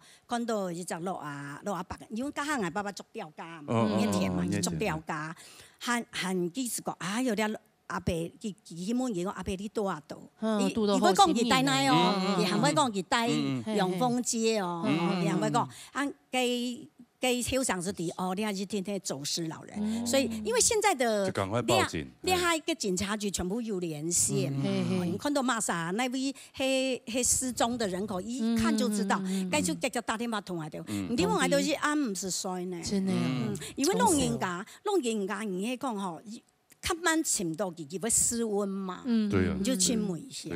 一隻落啊白嘅，因為家下我爸爸做吊家嘛，一天嘛做吊家，喊幾時個啊有啲。阿伯，佢起碼嘢講阿伯你多啊度，如果講佢帶奶哦，佢係咪講佢帶陽豐街哦？佢係咪講啊？佢超上是啲哦，你係天天走失老人，所以因為現在的厲害嘅警察局全部有連線，你看到馬莎那位係失蹤的人口，一看就知道，該就直接打電話通下掉，唔點話到是啱唔是衰呢？真係，因為老人家你係講嗬。吸蚊潛到佢會失溫嘛，你就清梅一下。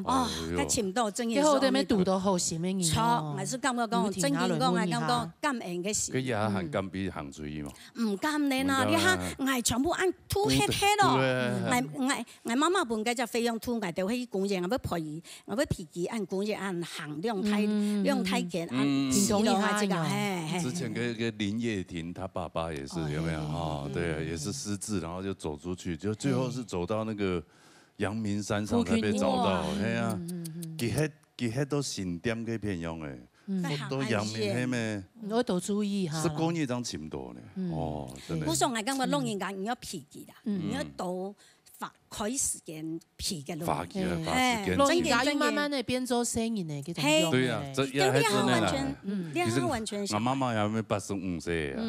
哦，佢潛到真係。後頭咪堵到好前面嘅。錯，係感覺講真嘅講係感覺感恩嘅事。佢也行甘比行水嘛？唔甘你啦，你睇我全部按吐黑黑咯。我媽媽本嘅就費用吐，我就去工業，我要皮機按工業按行量太強按自動化這個。之前個林葉婷，他爸爸也是有沒有？哦，對啊，也是失智，然後就走出去，就最後是走到那個陽明山上才被找到。係啊，佢喺都新店嗰片用誒，都陽明係咩？我都注意下。是工業長潛到呢？哦，真係。我上係感覺老人家唔要皮嘅啦，唔要到開時間皮嘅路。發嘅，老人家要慢慢地變做聲音嘅，佢用。對啊，這也係真的啦。其實我媽媽也咪85歲啊，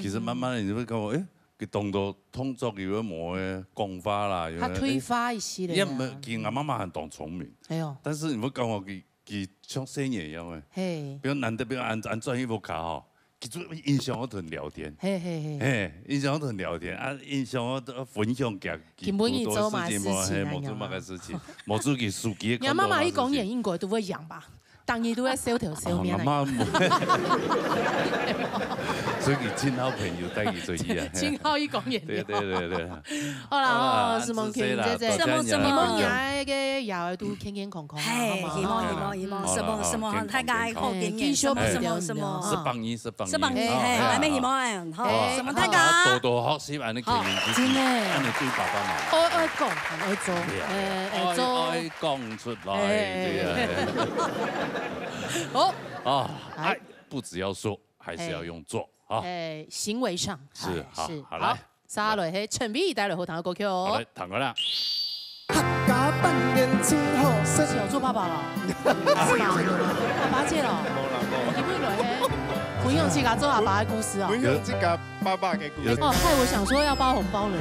其實慢慢你會講誒。佢動到動作有冇嘅講法啦，他退化一些咧。因為佢阿媽媽很懂聰明，但是你唔好講我佢像聲音一樣嘅，比如難得比如按轉一部卡吼，佢就影響我同聊天，影響我同聊天啊，影響我分享嘅好多事情冇做乜嘅事情，冇做佢書記。你阿媽媽一講嘢應該都會樣吧？當然都會燒條燒面嚟。所以佢親好朋友帶佢做嘢啊！親好一講嘢。對。好啦，希望傾姐姐，希望嘢嘅又都健健康康。係，希望，什麼大家好經驗，什麼。是幫你，係，係咩希望啊？好，什麼大家多學習按你經驗，真嘅，按你對爸爸媽。愛講，愛做，愛講出來。好。愛不只要說，還是要用做。行為上是好，好，沙來係陳碧帶來好聽嘅歌曲哦。好，彈過啦。小做爸爸啦，爸爸姐咯，點會來嘅？文勇去甲做阿爸的故事哦。文勇去甲爸爸的故事。哦，害我想说要包红包了。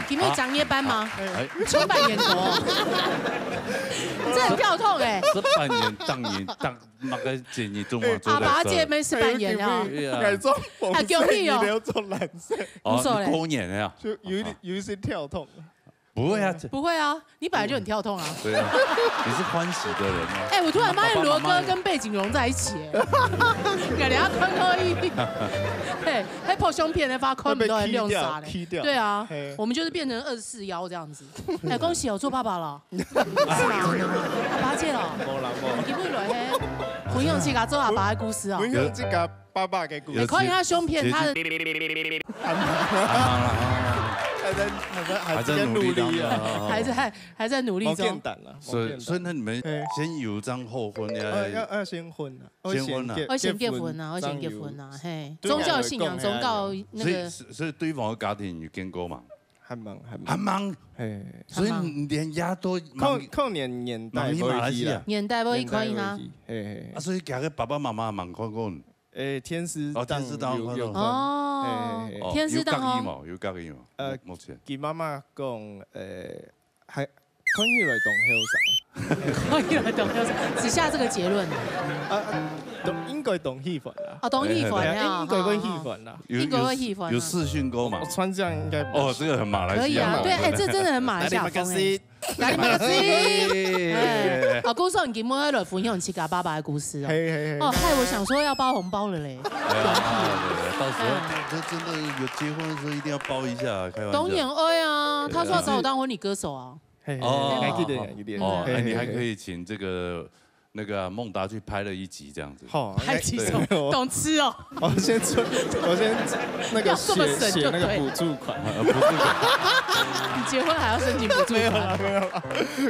今天讲夜班吗？出扮演国，这很跳痛哎。这扮演当年那个建议中嘛，阿爸姐妹是扮演哦，改装还叫你哦，你要做蓝色，无所谓。公演呀，就有一些跳痛。不会啊，不会啊，你本来就很跳痛啊。对啊，你是欢喜的人啊。哎，我突然发现罗哥跟背景融在一起，感觉他宽宽一，对，还破胸片的发宽都很用傻嘞。对啊，我们就是变成24腰这样子。哎，恭喜我做爸爸了，是吗？阿爸姐了，你不会来嘿？文勇去甲做阿爸的故事啊。文勇去甲爸爸的故事。看他胸片，他的。还在努力啊，还在努力中。所以那你们先有张后婚呀？要先婚啊，先婚啊，我先结婚啊，我先结婚啊，嘿，宗教信仰，宗教那个。所以对方的家庭有见过嘛？很忙，嘿，所以连家都靠年代马来西亚，年代不可以哈，啊，所以家个爸爸妈妈忙看过。天师堂有哦，天师堂哦，有隔意嘛？目前，佢媽媽講係可以來動香上，可以來動香上，只下這個結論。應該動氣氛啦。哦，動氣氛啊，應該會氣氛啦，應該會氣氛。有視訊過嘛？穿這樣應該。哦，這個很馬來西亞。可以啊，對，哎，這真的很馬來西亞風。咖喱马西。啊，故事你给莫来分享七嘎爸爸的故事哦。哦，害我想说要包红包了嘞。到时候这真的有结婚的时候一定要包一下，开玩笑。董演哎啊，他说要找我当婚礼歌手啊。哦，还记得。哦，你还可以请这个。那个孟达去拍了一集这样子，拍几首，懂吃哦。我先那个写那个补助款，你结婚还要申请补助款？没有了，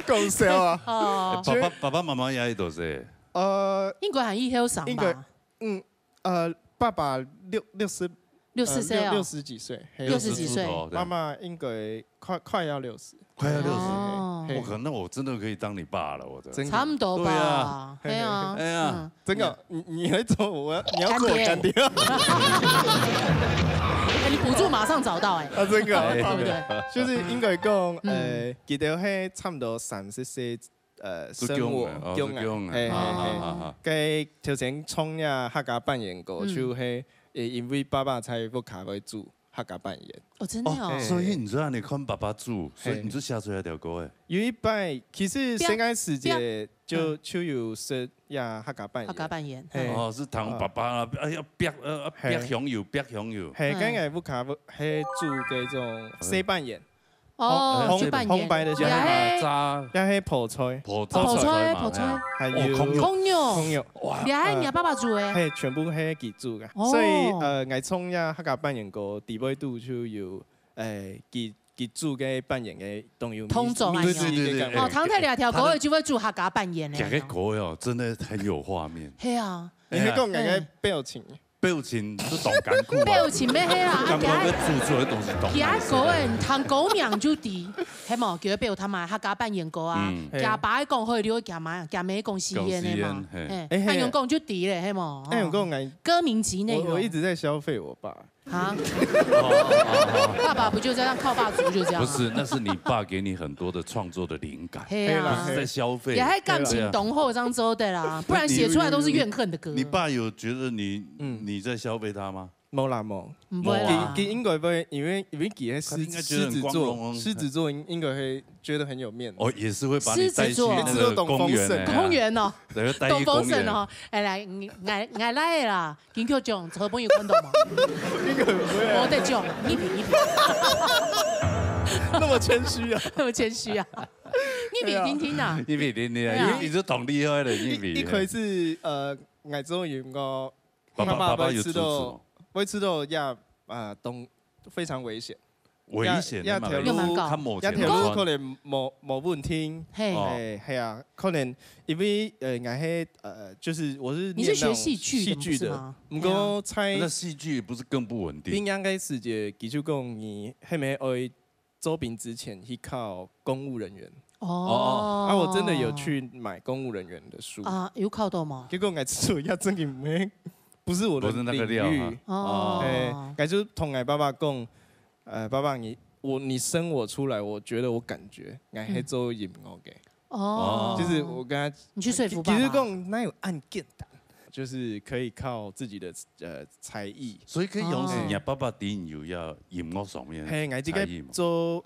够笑啊！哦，爸爸妈妈也多少？英国含义还有啥吧？爸爸64岁啊，60几岁，60几岁。妈妈应该快要60，快要60。我靠，那我真的可以当你爸了，我的。差不多吧。对啊，哎呀，真的，你来做你要做我干爹。哎，你补助马上找到哎。啊，真的，对不对？就是应该讲，记得迄差不多30岁，生活中该头前创呀客家扮演过，就迄因为爸爸才不卡会做。客家扮演哦，真的哦，所以你知道你看爸爸煮，所以你就下出来条歌哎。有一摆，其实先开始就有说呀客家扮演。客家扮演，哦，是唐爸爸哎呀，逼香油，逼香油。系，今日不卡不，系做嗰種西扮演。哦，紅白的就係炸，一係泡菜，還有空肉，哇！你係你爸爸煮嘅？係全部係佢煮嘅，所以我從呀客家扮演過第一度就有佢煮嘅扮演嘅都有。通種啊！對。哦，唐太兩條狗就會煮客家扮演咧。兩個狗哦，真的很有畫面。係啊，你係講嘅表情。表情都動感酷。表情咩嘿啦？感覺佢煮出來東西動。其他狗誒，通狗名就啲，係冇叫佢表他嘛客家扮演過啊。假爸講可以了假媽假妹講戲演嘅嘛。誒，用講就啲咧，係冇。用講歌名集內容。我一直在消費我爸。啊！爸爸不就這樣靠爸煮就這樣？不是，那是你爸給你很多的創作的靈感，係啊，是在消費。也係感情濃厚這樣做的啦，不然寫出來都是怨恨的歌。你爸有覺得你在消費他嗎？冇啦冇，唔會啦。佢應該會，因為佢係獅子座應該會覺得很有面。哦，也是會把你帶去那個公園。公園哦，東風神哦，誒嚟，我來啦，見佢講好朋友看到嗎？我得講，一品。那麼謙虛啊，那麼謙虛啊，一品聽聽啊，一品聽聽啊，你就懂厲害了，一品。一開始我做完個，爸爸有支持嗎？會知道東非常危險，危險一條路可能冇問題，係啊，可能因為我係就是我是你是學戲劇的嗎？唔過猜那戲劇不是更不穩定？邊樣嘅世界，其實講你係咪愛做兵之前去考公務人員？哦，我真的有去買公務人員的書啊，有考到嗎？結果我做一真嘅咩？不是我的領域哦，就同我爸爸講，爸爸你生我出來，我覺得我感覺我係做音樂嘅哦，就是我跟他你去說服爸爸，其實講哪有按鍵的，就是可以靠自己的才藝，所以可以用你爸爸點有要音樂上面係我自己做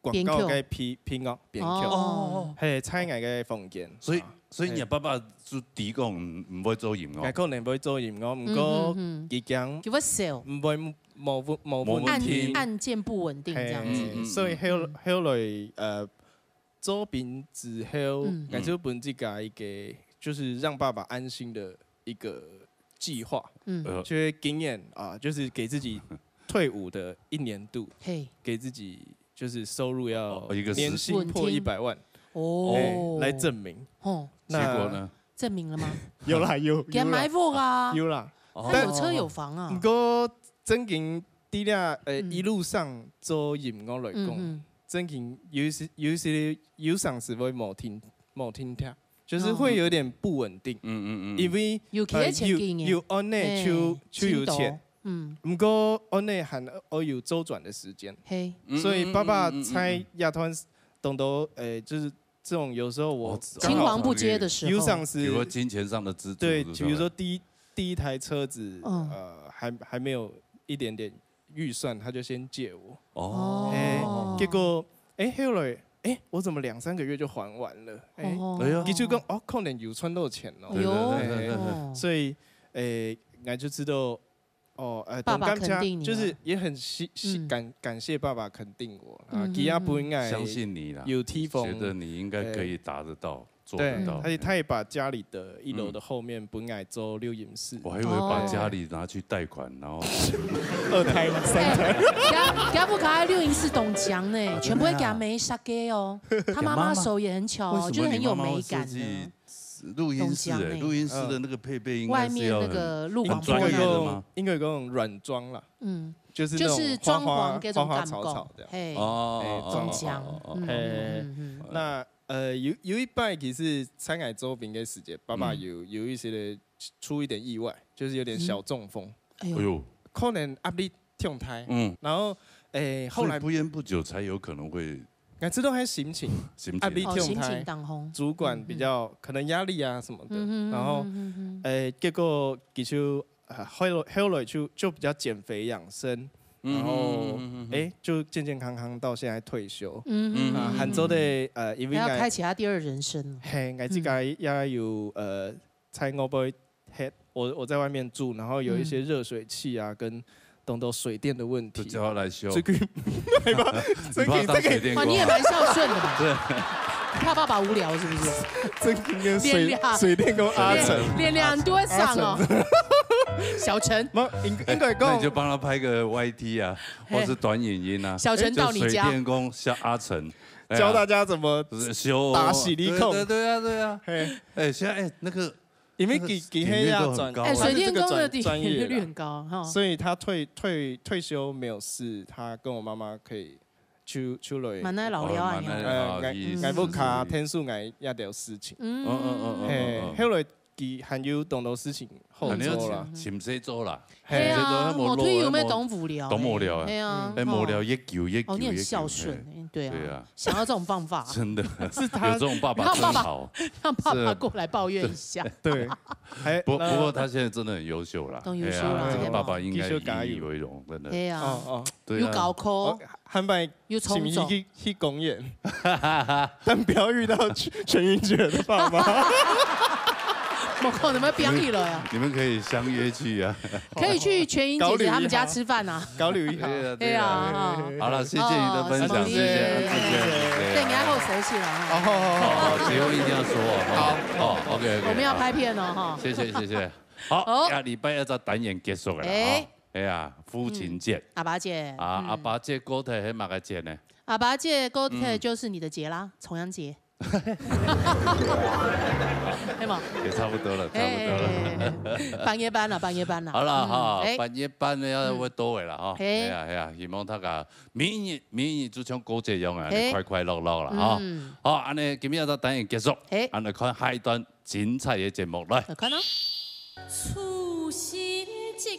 廣告嘅編樂編曲，係猜我嘅房間，所以你爸爸就提講唔會做音樂，可能唔會做音樂，唔過佢講叫乜笑？唔會冇問題，按鍵不穩定這樣子。所以後來做兵之後，我就本自己一個就是讓爸爸安心的一個計劃，就是經驗啊，就是給自己退伍的1年度，給自己就是收入要年薪破100萬。哦，來證明。結果呢？證明了嗎？有啦，有。給埋伏啊！有啦，但有車有房啊。不過真經啲咧，一路上做音樂來講，真經有上是會冇聽，就是會有點不穩定。因為有按呢就有錢。不過按呢還有周轉的時間。所以爸爸猜亞團懂得就是。這種有時候我青黃不接的時候，比如說金錢上的資助，對，比如說第一台車子，還沒有一點點預算，他就先借我。哦，結果後來我怎么2、3个月就还完了？其实讲哦，可能有存到钱哦。所以我就知道。爸爸肯定你，就是也很感谢爸爸肯定我啊，其他不应该相信你啦，有梯风，觉得你应该可以达得到，做得到。而且他也把家里的1楼的后面本来做录音室，我还以为把家里拿去贷款，然后2胎嘛3胎，给他不卡录音室懂讲呢，全部会给他梅沙给哦，他妈妈手也很巧哦，就是很有美感的。录音室录音室的那个配备应该是要很专业的吗？应该有种软装啦，就是装潢给种花草草的，装浆。那有一摆其实参海周边的时间，爸爸有一些的出一点意外，就是有点小中风，哎呦，可能压力痛胎，然后后来不远不久才有可能会。这都还心情，压力痛胎，主管比较可能压力啊什么的，然后结果其实后来就比较减肥养生，然后就健健康康到现在退休。杭州的因为要开启他第2人生了。我自己也有在我被我在外面住，然后有一些热水器啊跟。懂得水电的问题，就叫他来修。这个，对吧？这个，哇，你也蛮孝顺的嘛。对。怕爸爸无聊是不是？这个水电工阿成，练多上哦。小陈，应该讲，那你就帮他拍个 YT 啊，或是短影音啊。小陈到你家。水电工像阿成，教大家怎么修打洗力控。对啊。现在那个。因为给黑亚转，水电工的专业率很高，所以他退休没有事，他跟我妈妈可以去来。蛮爱老了啊，我不卡天数，我也得有事情。后来佢还有懂到事情后做啦，唔使做啦。係啊，我退休咩懂無聊？懂無聊啊？係啊，無聊一球。哦，你很孝順，對啊，想要這種方法，真的是他有這種爸爸真好，讓爸爸過來抱怨一下。對，不過他現在真的很優秀啦，都優秀啦，爸爸應該以為榮，真的。係啊，有搞科，還擺有衝走，去公園，但不要遇到全雲姐的爸爸。我靠，你們表演了呀？你們可以相約去啊，可以去全英姐姐他們家吃飯啊，交流一下。對啊，好了，謝謝你的分享，謝謝。對，你還後熟悉了哈。好，結婚一定要說好。OK。我們要拍片了哈。謝謝。好，下禮拜2就單元結束了。哎呀，父親節。阿爸節。阿爸節高鐵係哪個節呢？阿爸節高鐵就是你的節啦，重陽節。對嗎？也差不多了。半夜班了。好了哈，半夜班呢要會多嘅啦哈。係啊，希望大家明年就像過節一樣啊，快快樂樂啦哈。好，安尼今日就等於結束，安尼看下一段精彩嘅節目來。看咯。處心積慮。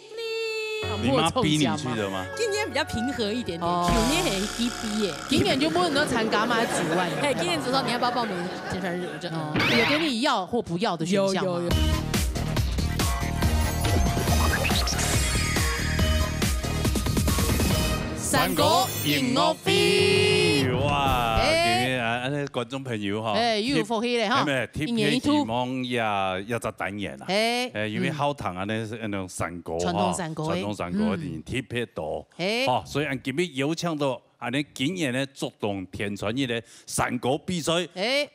你媽逼你去的嗎？今年比較平和一點點，去年係逼耶。今年就不能參加嘛，主外。哎，今年只說你要不要報名健身日？有給你要或不要的選項嗎？三國音樂會，哇！安尼觀眾朋友哈，有福氣咧哈，一年一度，希望也在單元啦。因為好糖啊，那是那種三國哈，傳統三國的特別多。所以俺今日邀請到安尼今年咧竹東天傳一個三國比賽，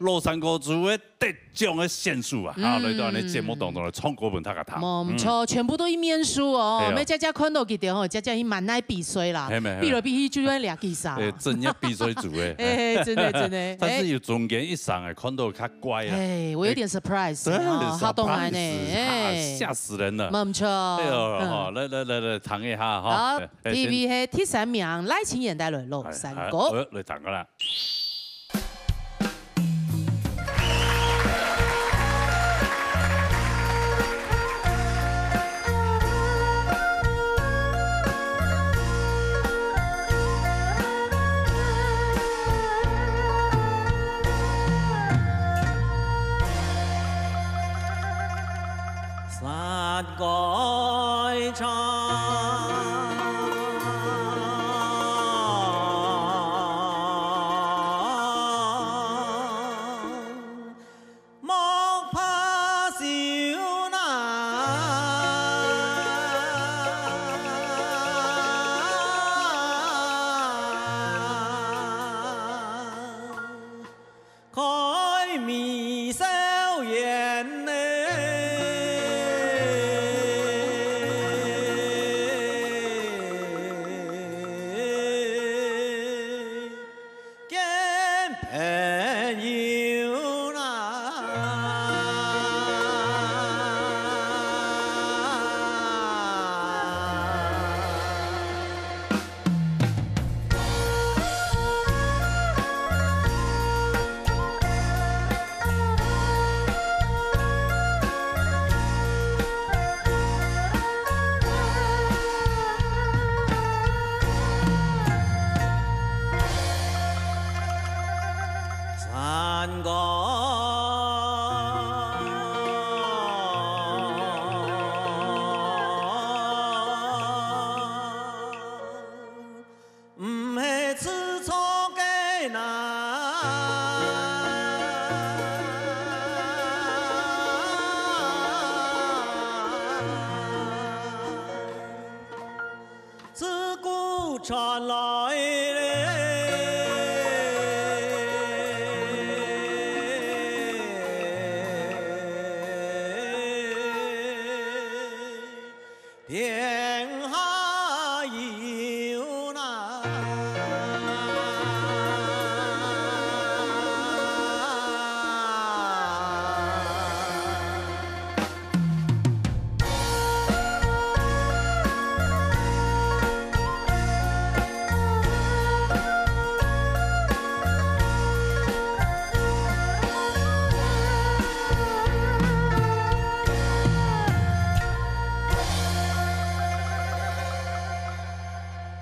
攞三國組嘅得獎嘅選手啊，來到安尼節目當中來創國本他個堂。唔錯，全部都一面書哦，咩家看到佢哋吼，家伊蠻愛比賽啦，比來比去就要倆比賽。真一比賽組誒，真的。但是有中間一上誒，看到較乖啊。我有點 surprise，好動來呢，嚇死人了。唔錯。哎呦，來，彈一下哈。好 ，TV 係第3名，賴清妍帶來錄三國。來彈個啦。改唱，有啦。山歌。 传来天下有那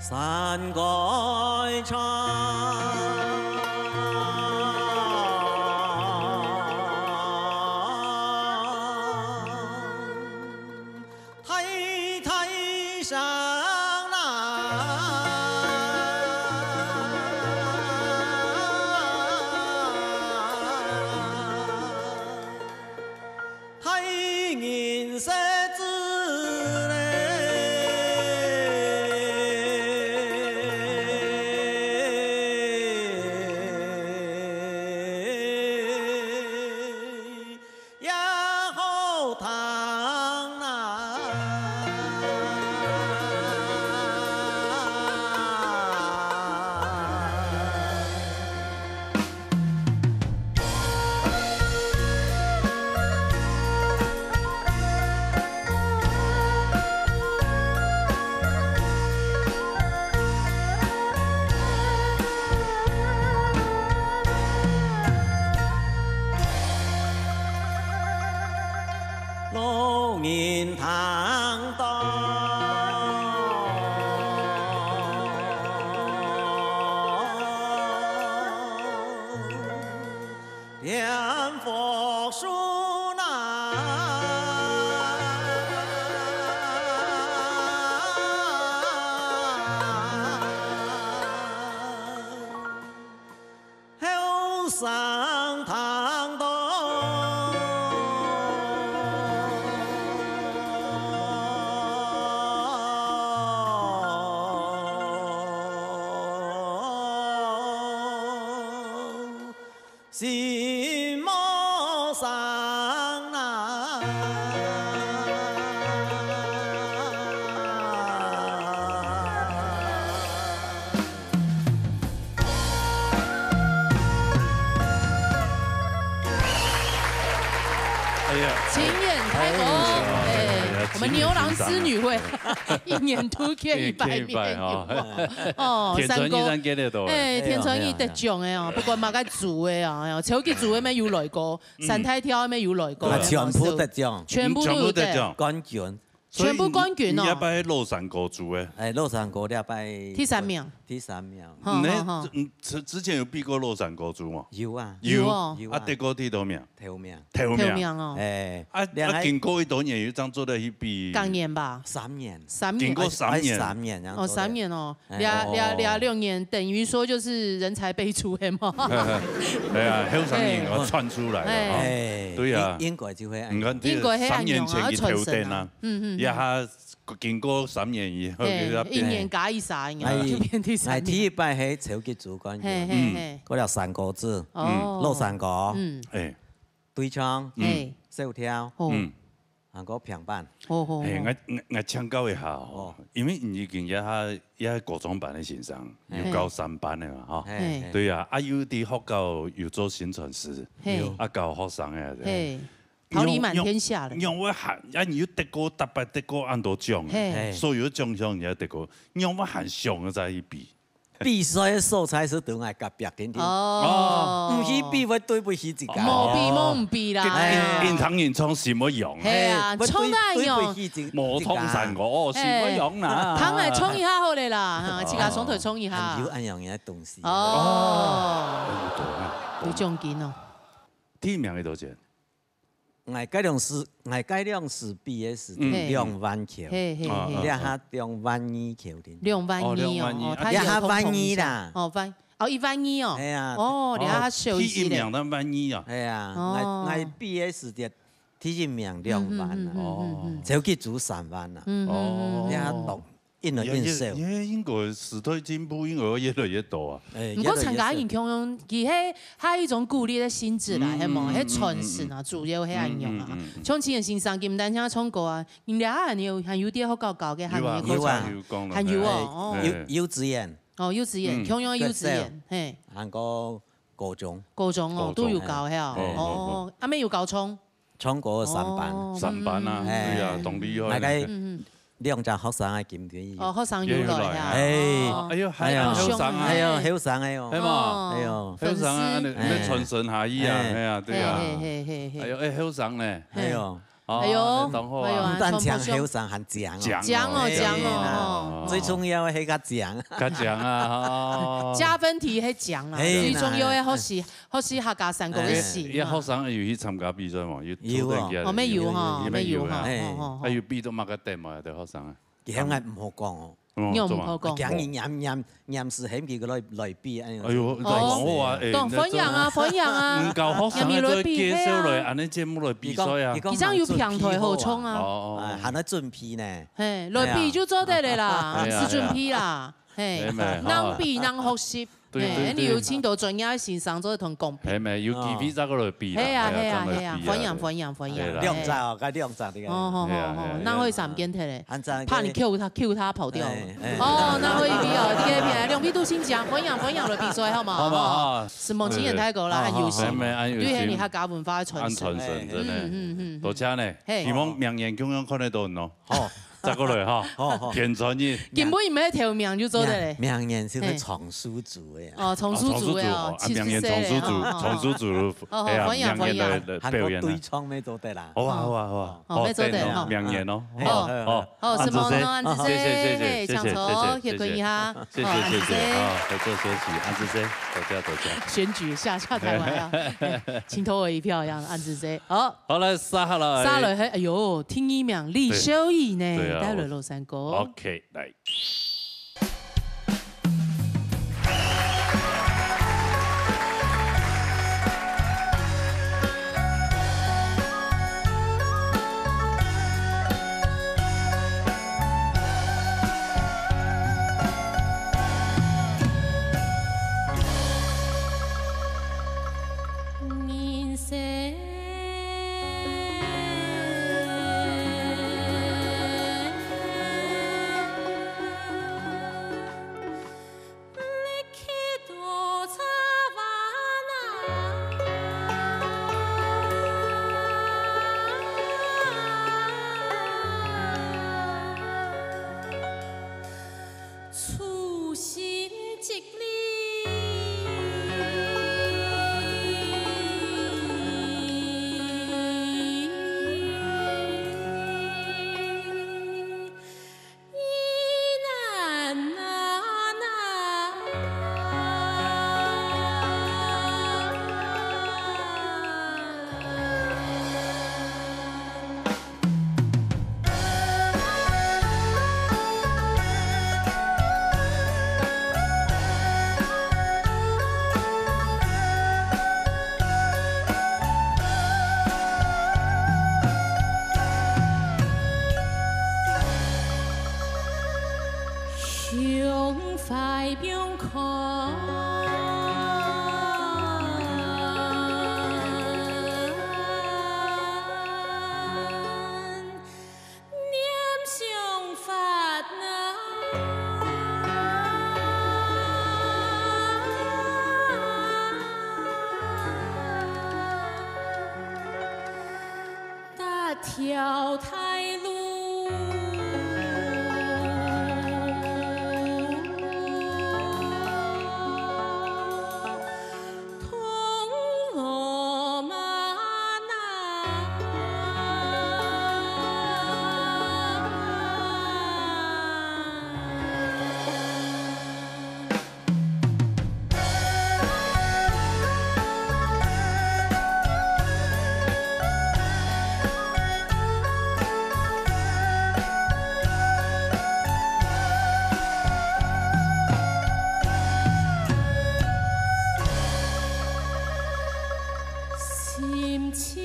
山歌唱。 龙吟堂东，念佛书那，后上堂东。 心莫上那，哎呀，情演开口，哎，我们牛郎织女会一年都可以100年哦，三哥，哎，田传义得奖的哦，不管嘛个做的啊，超级做的咩有来过，山太跳咩有来过，全部得奖，全部都得奖，冠军。 全部冠军哦！你摆乐山歌做的，哎，乐山歌你摆第3名，第3名。之前有比过乐山歌做吗？有啊，有啊，得过第多名？头名。头名哦。哎，经过一多年有张做的一比。刚年吧？3年。经过3年。 3年哦，3年哦，6年，等于说就是人才辈出的嘛。对啊，后3年我窜出来了。哎，对啊。应该就会。你看，3年前去头灯啊，一下经过3年以后， 1年加一3年就变第3名。第一摆喺超級主冠军，嗰條山歌子，樂山歌，哎，對唱，手跳，韩国平板。我请教一下哦，因为你已经也高中班的先生，有教3班的嘛，哈。对啊，有伫学校有做宣传师，教学生的。桃李满天下了。让我喊，你有得过特别得过很多奖，所有奖项你也得过，让我喊上个在一比。比赛的素材是等下甲别点点，唔是比我对不起一家，冇比啦。現場演唱什麼用？係啊，衝得用，冇通神我什麼用啦？躺嚟衝一下好嚟啦，自家雙腿衝一下。有安樣嘢東西。有獎金哦。第一名係多少錢？我改良是 BS 2萬橋，你下2萬2橋點？2萬2哦，你下1萬2啦。哦，1萬2哦。係啊。哦，你下少啲。第一名1萬2啊。係啊，我 BS 的第一名2萬啦，就去組3萬啦。哦，你下讀。越來越少。英國時代進步，英國越來越多啊。不過參加演腔，其實係一種鼓勵的性質啦，係冇，係傳承啊，主要係咁樣啊。像之前先生佢唔單止唱歌啊，人哋還有啲好搞搞嘅，還有還有哦，幼稚園。哦，幼稚園，腔樣幼稚園，係。韓國高中哦，都有教係啊。哦，阿咩有教唱？唱過3班。3班啊，對啊，當厲害。2隻學生嘅金團。哦，學生要來啊！哎呦，係啊，學生啊，係啊，學生哎呦，係嘛，係啊，學生啊，你傳承下依啊，係啊，對啊，係呦，誒，學生咧，係呦，係呦，唔單唱學生，還獎哦，最重要係個獎，個獎啊，加分題係獎啦，最重要嘅學士客家3個嘅事。一學生有去參加比賽嘛？有啊，哦，咩有哈，咩有哈，還有比到乜個點啊？對學生啊，其實我唔好講哦。又唔好講，講驗試險佢來比，哎呦，我話誒，分享啊，唔夠學生再介紹來，安尼節目來比賽啊，而家要平台好衝啊，還要準備呢，係來比就做得嚟啦，是準備啦，係，能比能學習。對，你要請到專業先生做同公平。係咪要幾比咋個來比？係啊，分享。兩隻哦，該兩隻啲嘅。哦，那可以3件睇咧，怕你 Q 他跑掉。哦，那可以比哦，啲嘅片2批都先講，分享來比賽好嘛？好嘛。是夢情人太高啦，很優秀。對係你客家文化嘅傳承。真係。多謝呢，希望明年咁樣看得到喏。好。再過來哈，田傳義。根本唔係條命就做得咧。明年是個藏書組嘅。哦，藏書組哦，明年藏書組，係啊，明年的表演。對唱咩做得啦？好啊。咩做得？明年咯。好，什麼呢？安子 C，講錯，協佢一下。謝謝，合作學習，安子 C，多謝。選舉下台灣啊，請投我一票，讓安子 C。好來殺下來，哎呦，聽一名李秀儀呢？待會落山歌。OK， 來。条台路，通罗马心情。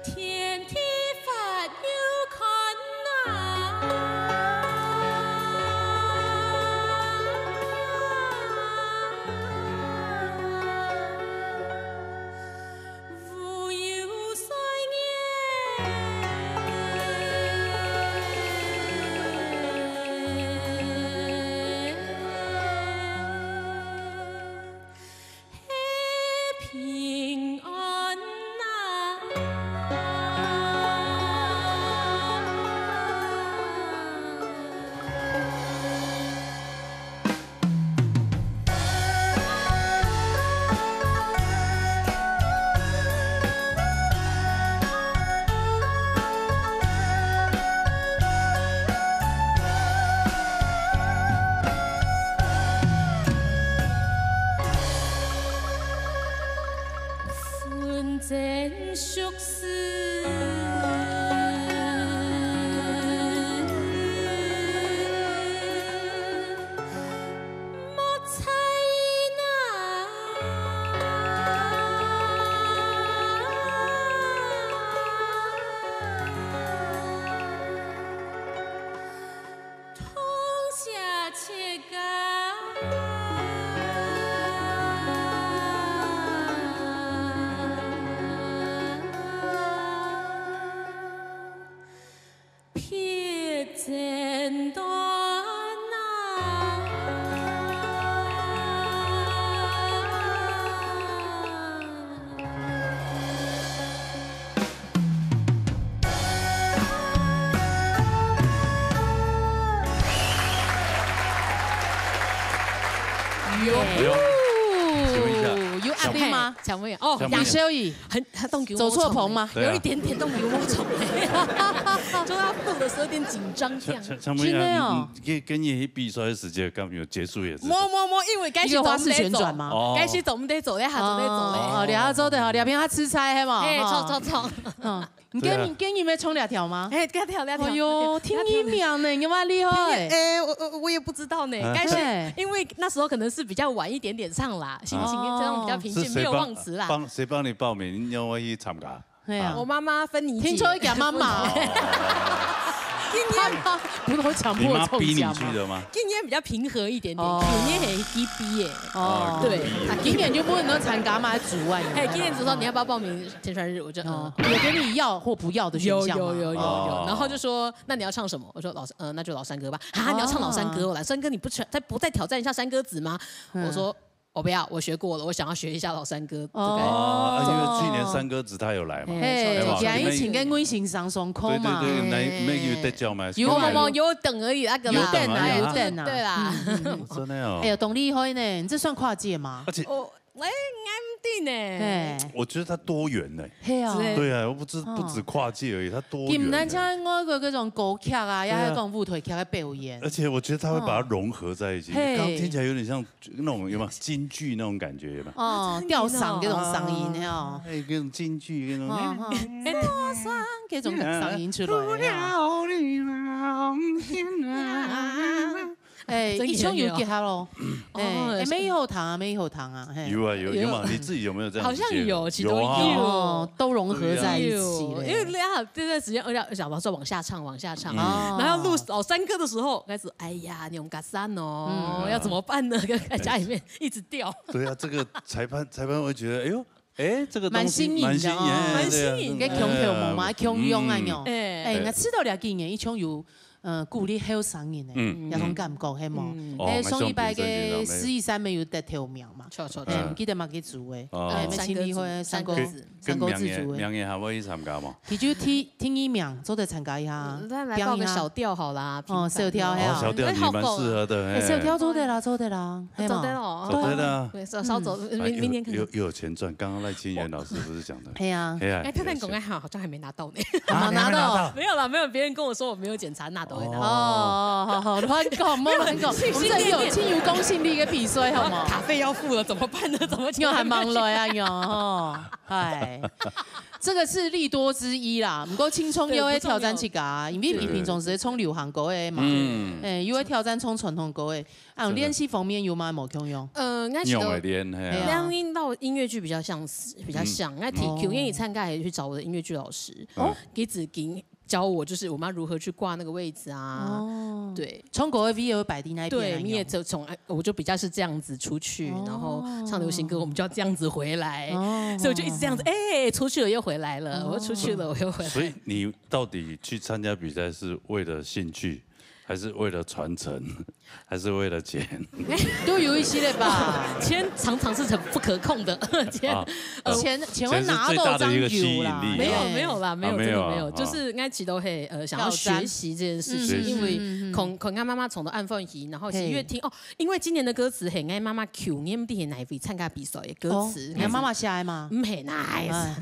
天地发有困难，无有岁平安真俗事，莫猜通下切干。前段有阿弟吗？想问哦，杨修仪他动给我走错棚吗？有一点点动给我宠，就他录的时候有点紧张这样。想问啊，跟你比赛的时间刚有结束也是？没，因为该去花式旋转吗？该去走，我们得走嘞，还走嘞走嘞。哦，俩走的好，两边他吃菜嘿嘛。哎，冲。你跟你们冲2条吗？哎，跟2条。哎呦，听一秒呢，你蛮厉害。哎，我也不知道呢，该是因为那时候可能是比较晚一点点唱啦，心情这样比较平静，没有忘词啦。谁帮你报名？你要去参加？我妈妈分你姐。听说讲妈妈。今年不都强迫你妈逼你去的吗？今年比较平和一点点，今年很低逼耶。哦，对，今年就不能参加嘛，主外。哎，今年只说你要不要报名天川日，我就有给你要或不要的选项吗？有，然后就说那你要唱什么？我说那就老山歌吧。啊，你要唱老山歌，我来山歌你不再挑战一下山歌子吗？我说。我不要，我学过了，我想要学一下老山歌。哦，因为去年山歌子他有来嘛，嘿，以前跟温馨上双空嘛，对，没有得叫嘛，有等而已那个啦，有等啊，对啦，真的哦，哎呦，董丽辉呢？你这算跨界吗？而且哎，安定呢？我觉得他多元呢。对啊，不止跨界而已，他多元。你们像我个各种歌曲啊，也有种舞台剧的表演。而且我觉得他会把它融合在一起，刚刚听起来有点像那种有没有京剧那种感觉有没有？哦，吊嗓那种嗓音哦，还有各种京剧那种，各种嗓音出来。哎，一唱有吉他咯，哎，没有糖啊，没有糖啊，有嘛？你自己有没有这样？好像有，其中有，都融合在一起。因为这段时间想把说往下唱，然后录老山歌的时候开始，哎呀，你用嘎山哦，要怎么办呢？在家里面一直掉。对啊，这个裁判会觉得，这个蛮新颖的哦，蛮新颖，跟强跳舞嘛，强用啊哟。哎，那吃到了今年一唱有。鼓励好声音的，有种感觉係冇？誒上禮拜嘅12.3咪有得投苗嘛？錯，唔記得嘛？幾組誒？咩千里會三個字組誒？明年還會去參加嗎？佢就聽一名，都得參加一下。來報個小調好啦。哦，小調係啊。小調你蠻適合的。小調做得啦。走得了。少走，明年可能又有錢賺。剛剛賴清源老師不是講的？係啊。哎，跳蛋公愛好像還沒拿到呢。拿到？沒有啦，沒有。別人跟我說我沒有檢查，那都會拿到。哦，好，亂講，唔好亂講。我們這有親友公信力嘅比賽，好冇？卡費要付了，怎麼辦呢？怎麼又還忙來啊？喲，吼，係。這個是利多之一啦，不過青蔥又會挑戰一個，因為平常時衝流行歌的嘛，又會挑戰衝傳統歌的。啊，練習方面有嗎？冇空用？應該用來練，練音到音樂劇比較像，那體育演參加也去找我的音樂劇老師，給子金教我，就是我們要如何去掛那個位置啊。對，從國外 V 也會擺在那邊。對，你也從我就比較是這樣子出去，然後唱流行歌，我們就要這樣子回來，所以我就一直這樣子，哎，出去了又回來了，我出去了我又回來。所以你到底去參加比賽是為了興趣，還是為了傳承，還是為了錢？都有一些的吧，錢常常是很不可控的，錢會拿到張油啦，沒有啦，沒有真的沒有，就是應該其實都會想要學習這件事情，因為孔安媽媽從的暗放戲，然後其實越聽哦，因為今年的歌詞係安媽媽 Q 你們啲係哪位參加比賽嘅歌詞？安媽媽寫的嗎？唔係 nice，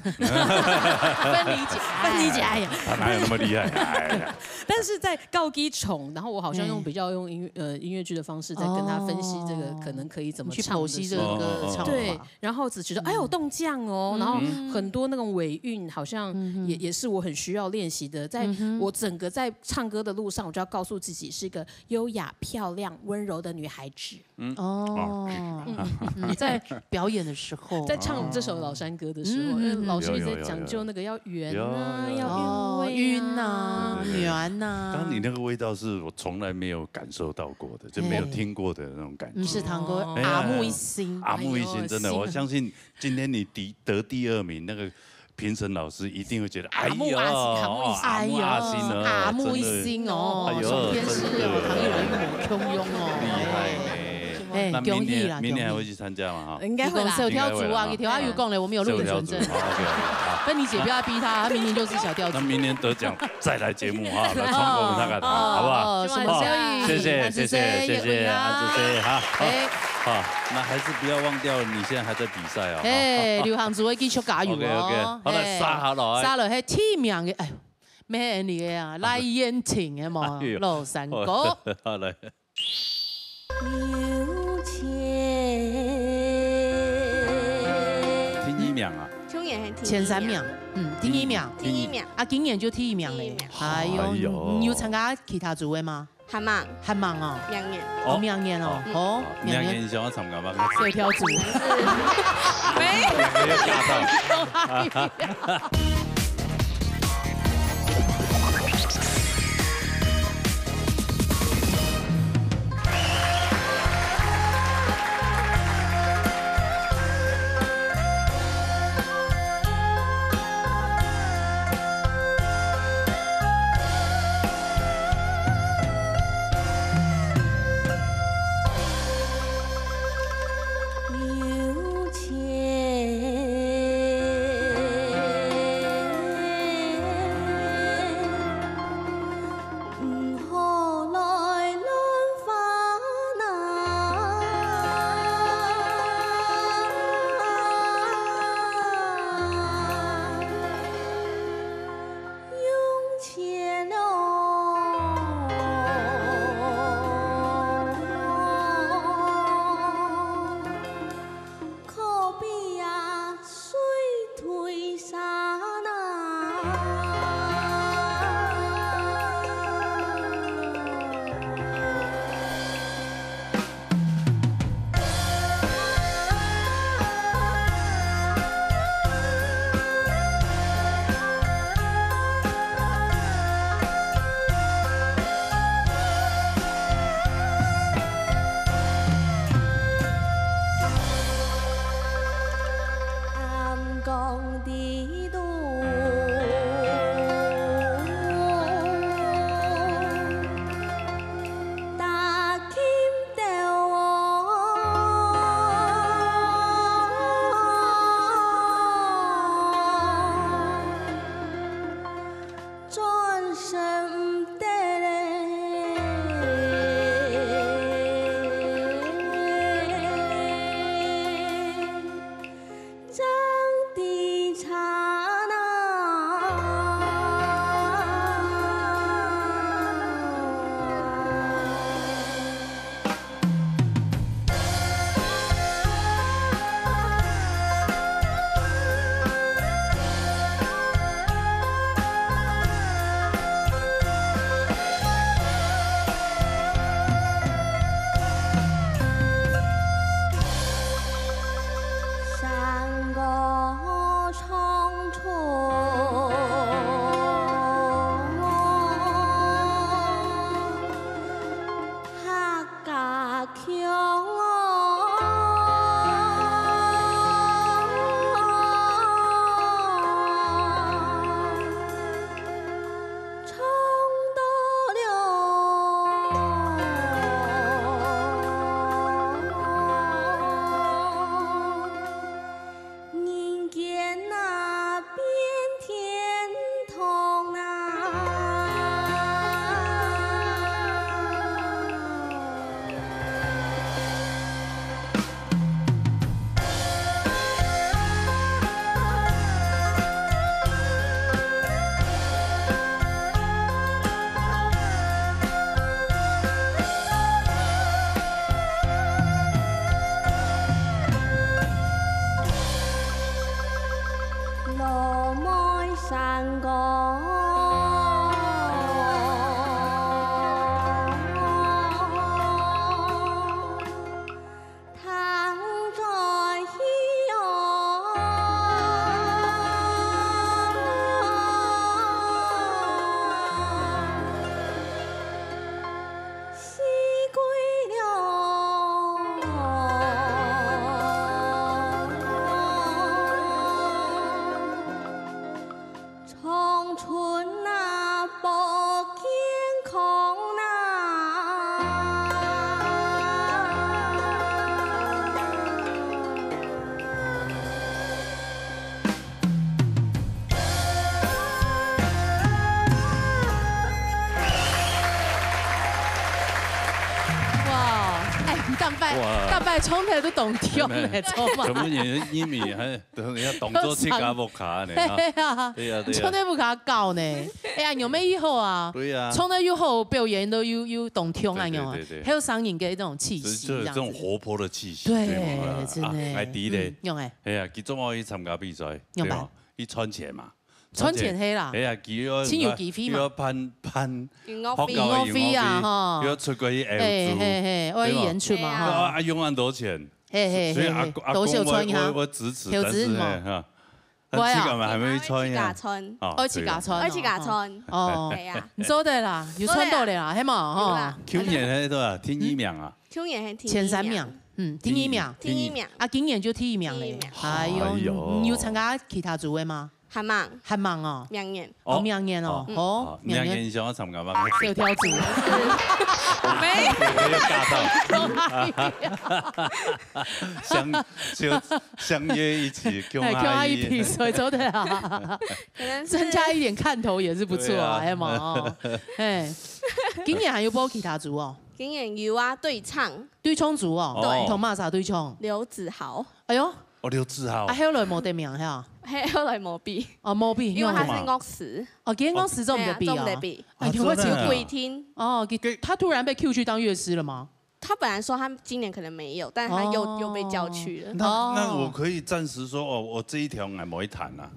分理解呀，哪有那麼厲害？但是在告基蟲，然後我好像比較用音樂劇的方式在跟他分析這個可能可以怎麼唱，去剖析這個歌唱法。對，然後只覺得哎呦動降哦，然後很多那種尾韻好像也是我很需要練習的。在我整個在唱歌的路上，我就要告訴自己是一個優雅、漂亮、溫柔的女孩子。在表演的時候，在唱這首老山歌的時候，老師一直在講究那個要圓啊，要韻啊，圓啊。剛你那個味道是我從來沒有感受到過的，就沒有聽過的那種感覺。是堂哥耳目一新，耳目一新，真的，我相信今天你得第2名，那個評審老師一定會覺得，哎呦，耳目一新哦，上天是有唐有人與我洶湧哦，厲害呢。那明年還會去參加嗎？應該會啦。小調組啊，給調阿宇講了，我們有錄影存證。芬妮姐不要逼他，他明年就是小調組。那明年得獎再來節目啊，來衝我們那個台，好不好？謝謝安主席，好，那還是不要忘掉，你現在還在比賽啊。哎，流行組會繼續加油哦。好來殺下來，殺落係天命嘅，哎呦，咩嚟嘅啊？賴燕婷嘅嘛，老山歌。好來。有錢。聽1秒啊！前3秒，聽1秒。啊，今年就聽1秒嘞。哎呦，你有參加其他組嘅嗎？很忙哦。明年哦。哦，明年想要參加嗎？小調組。沒。蛋白冲的都懂跳嘞，冲嘛。全部演英米还要动作去加木卡呢。对呀，冲的木卡搞呢。哎呀，有没以后啊？对呀。冲的以后表演都有懂跳啊，有啊，还有上瘾给这种气息，就是这种活泼的气息。对，真的。还第嘞，用哎。哎呀，其中我去参加比赛，对吧？去穿钱嘛。穿钱黑啦，哎呀，亲有几飛嘛，要攀音樂飛啊，哈，要出過去 L 組，我演出嘛，哈，阿用很多錢，所以阿公我支持，但是哈，但這個咪還沒穿呀，我去假穿，哦，係啊，唔做得啦，要穿到嚟啦，係嘛，哈，去年喺度啊，第一名啊，去年係前3名，第1名，啊，今年就第1名嘞，哎呦，你有參加其他組嘅嗎？很忙哦，明年哦，明年哦，哦，明年想要參加嗎？跳跳組，沒有，相約一起，叫阿姨比賽做的啊，增加一點看頭也是不錯啊，係嘛哦，哎，今年還有冇其他組哦？今年有啊，對唱組哦，對，同馬莎對唱，劉子豪，哎呦，劉子豪，啊，後來冇得名係啊。後來冇比，哦冇比，因為他是樂師，哦，今年樂師做唔得比啊，因為只有鬼聽。哦，他突然被 Q 去當樂師了嗎？他本來說他今年可能沒有，但是他又被叫去了。那我可以暫時說，哦，我這一條我冇會彈啊。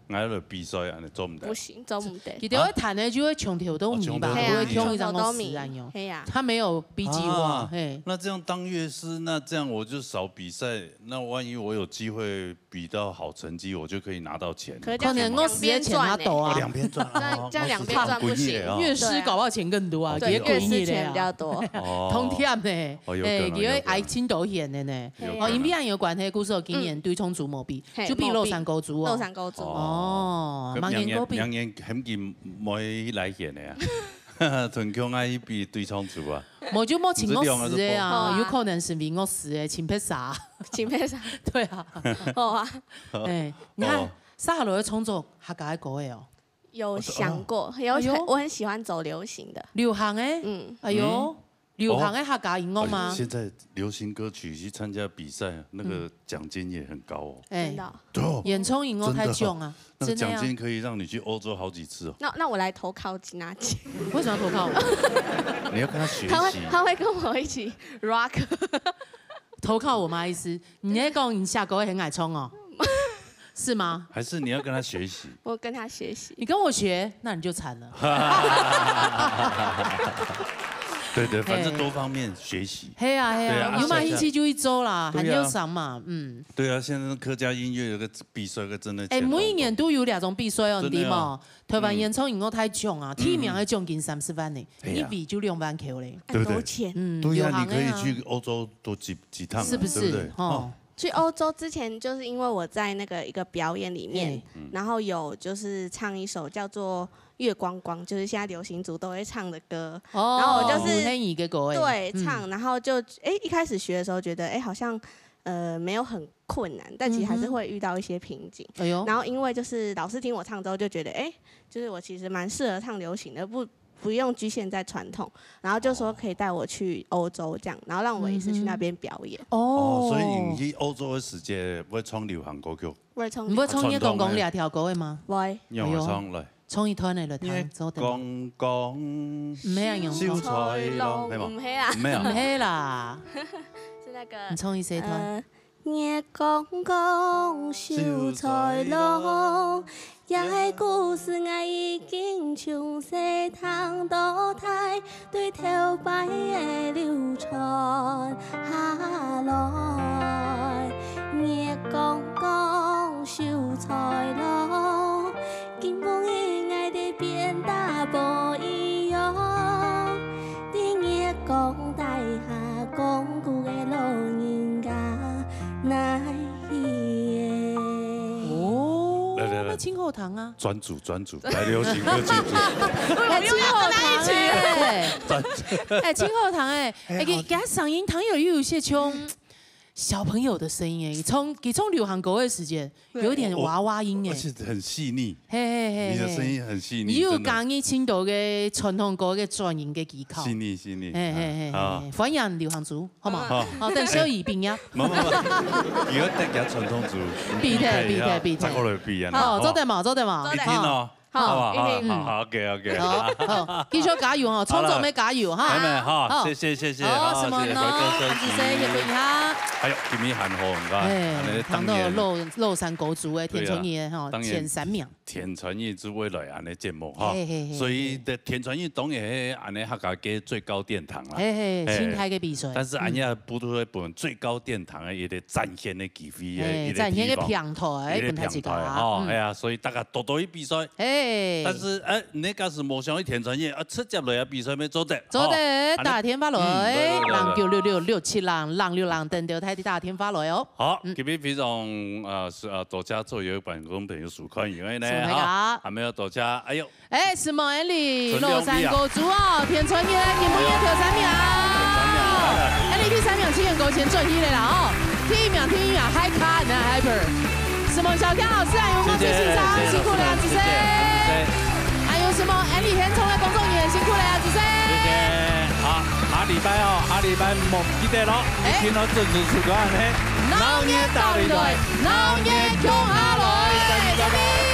挨喺度比賽，人哋做唔得。不行，做唔得。佢哋會彈咧，就會從頭到尾吧，不會跳一張都死人用。他沒有比計劃。那這樣當樂師，那這樣我就少比賽。那萬一我有機會比到好成績，我就可以拿到錢。可能我時間錢他多啊。兩邊賺。這樣兩邊賺不行。樂師搞不好錢更多啊，對，樂師錢比較多。通天呢？誒，因為愛青島縣的呢。哦，因邊有關係，故事今年對沖組冇比，就比落山高組哦。落山高組。哦，明年很見冇來現的啊，屯強愛比對沖組啊。冇就冇請樂師的啊，有可能是名樂師的，請配啥？請配啥？對啊。好啊。哎，你看沙下路的創作客家歌的哦。有想過，我很喜歡走流行的。流行的？哎呦。流行的客家音樂嗎？現在流行歌曲去參加比賽，那個獎金也很高哦。哎，對，演唱音樂太囧啊！那個獎金可以讓你去歐洲好幾次哦。那我來投靠吉娜姐。為什麼要投靠我？你要跟他學習。他會跟我一起 rock。投靠我嗎？意思？你在講你下個會很愛衝哦？是嗎？還是你要跟他學習？我跟他學習。你跟我學，那你就慘了。對對，反正多方面學習。係啊，有嘛一期就一周啦，很有賞嘛，對啊，現在客家音樂有個比賽個真的。每一年都有2種比賽哦，你嘛，台灣演唱音樂太囧啊，第1名係獎金30萬呢，一比就2萬塊嘞，對不對？對啊，你可以去歐洲多幾趟，是不是？哦。去歐洲之前，就是因為我在那個一個表演裡面，然後有就是唱一首叫做《月光光》，就是現在流行組都會唱的歌。然後我就是對唱，然後就一開始學的時候覺得好像沒有很困難，但其實還是會遇到一些瓶頸。然後因為就是老師聽我唱之後就覺得就是我其實蠻適合唱流行的，不用局限在傳統，然後就說可以帶我去歐洲這樣，然後讓我一次去那邊表演。所以你去歐洲的時間會唱流行歌曲？唔會唱一講講2條歌嘅嗎？會。用我唱來。唱一段嚟聽，做得。講講。唔係啊，用。小彩龍。唔係啊。唔係啊。唔係啦。是那個。你唱一些段。月光光，小彩龍。也故事我已經從細聽到大，對頭擺的流傳下來。月光光，小彩龍，金風與愛的變大不一樣。啲月光大下光顧的老人家，乃青後堂啊！專主來流行歌曲組。青後堂青後堂給他嗓音，堂有些像小朋友的声音哎，从流行歌的时间，有点娃娃音哎，而且很细腻。你的声音很细腻。你有讲你青岛的传统歌的专营的技巧。细腻。欢迎流行族，好嘛？好，等小姨变呀。如果得加传统族，比的。再过来比啊。好，做得嘛。一天哦。好，OK，好，继续加油哈，创作没加油哈。好，谢谢。好，什么呢？韩子生也可以哈。哎呦，今年韩红哎，谈到肉山狗族的田传业哈，前3名。田传业之未来安尼节目哈，所以的田传业当然安尼客家嘅最高殿堂啦。新开嘅比赛。但是安尼不都本最高殿堂嘅一个展现的机会嘅，展现嘅平台，跟大家哈，哎呀，所以大家多去比赛。但是你假是无想去田传业直接来比赛要做得。大天发来，浪96667浪6浪等着睇啲大天发来哦。好，今日非常多谢做友观众朋友收看，因为呢。还没有多加，哎呦！什么？Ellie，乐山狗族哦，田传业，你们也挑3名。Ellie 第3名7元勾钱赚1了啦哦，第1名High Car and Hyper， 什么小天老师还有梦最欣赏，辛苦了呀，子生。还有什么 Ellie 很宠的公众也辛苦了呀，子生。谢谢。好，下礼拜莫记得咯，一天都准时出关呢。老年到里来，老年穷下来。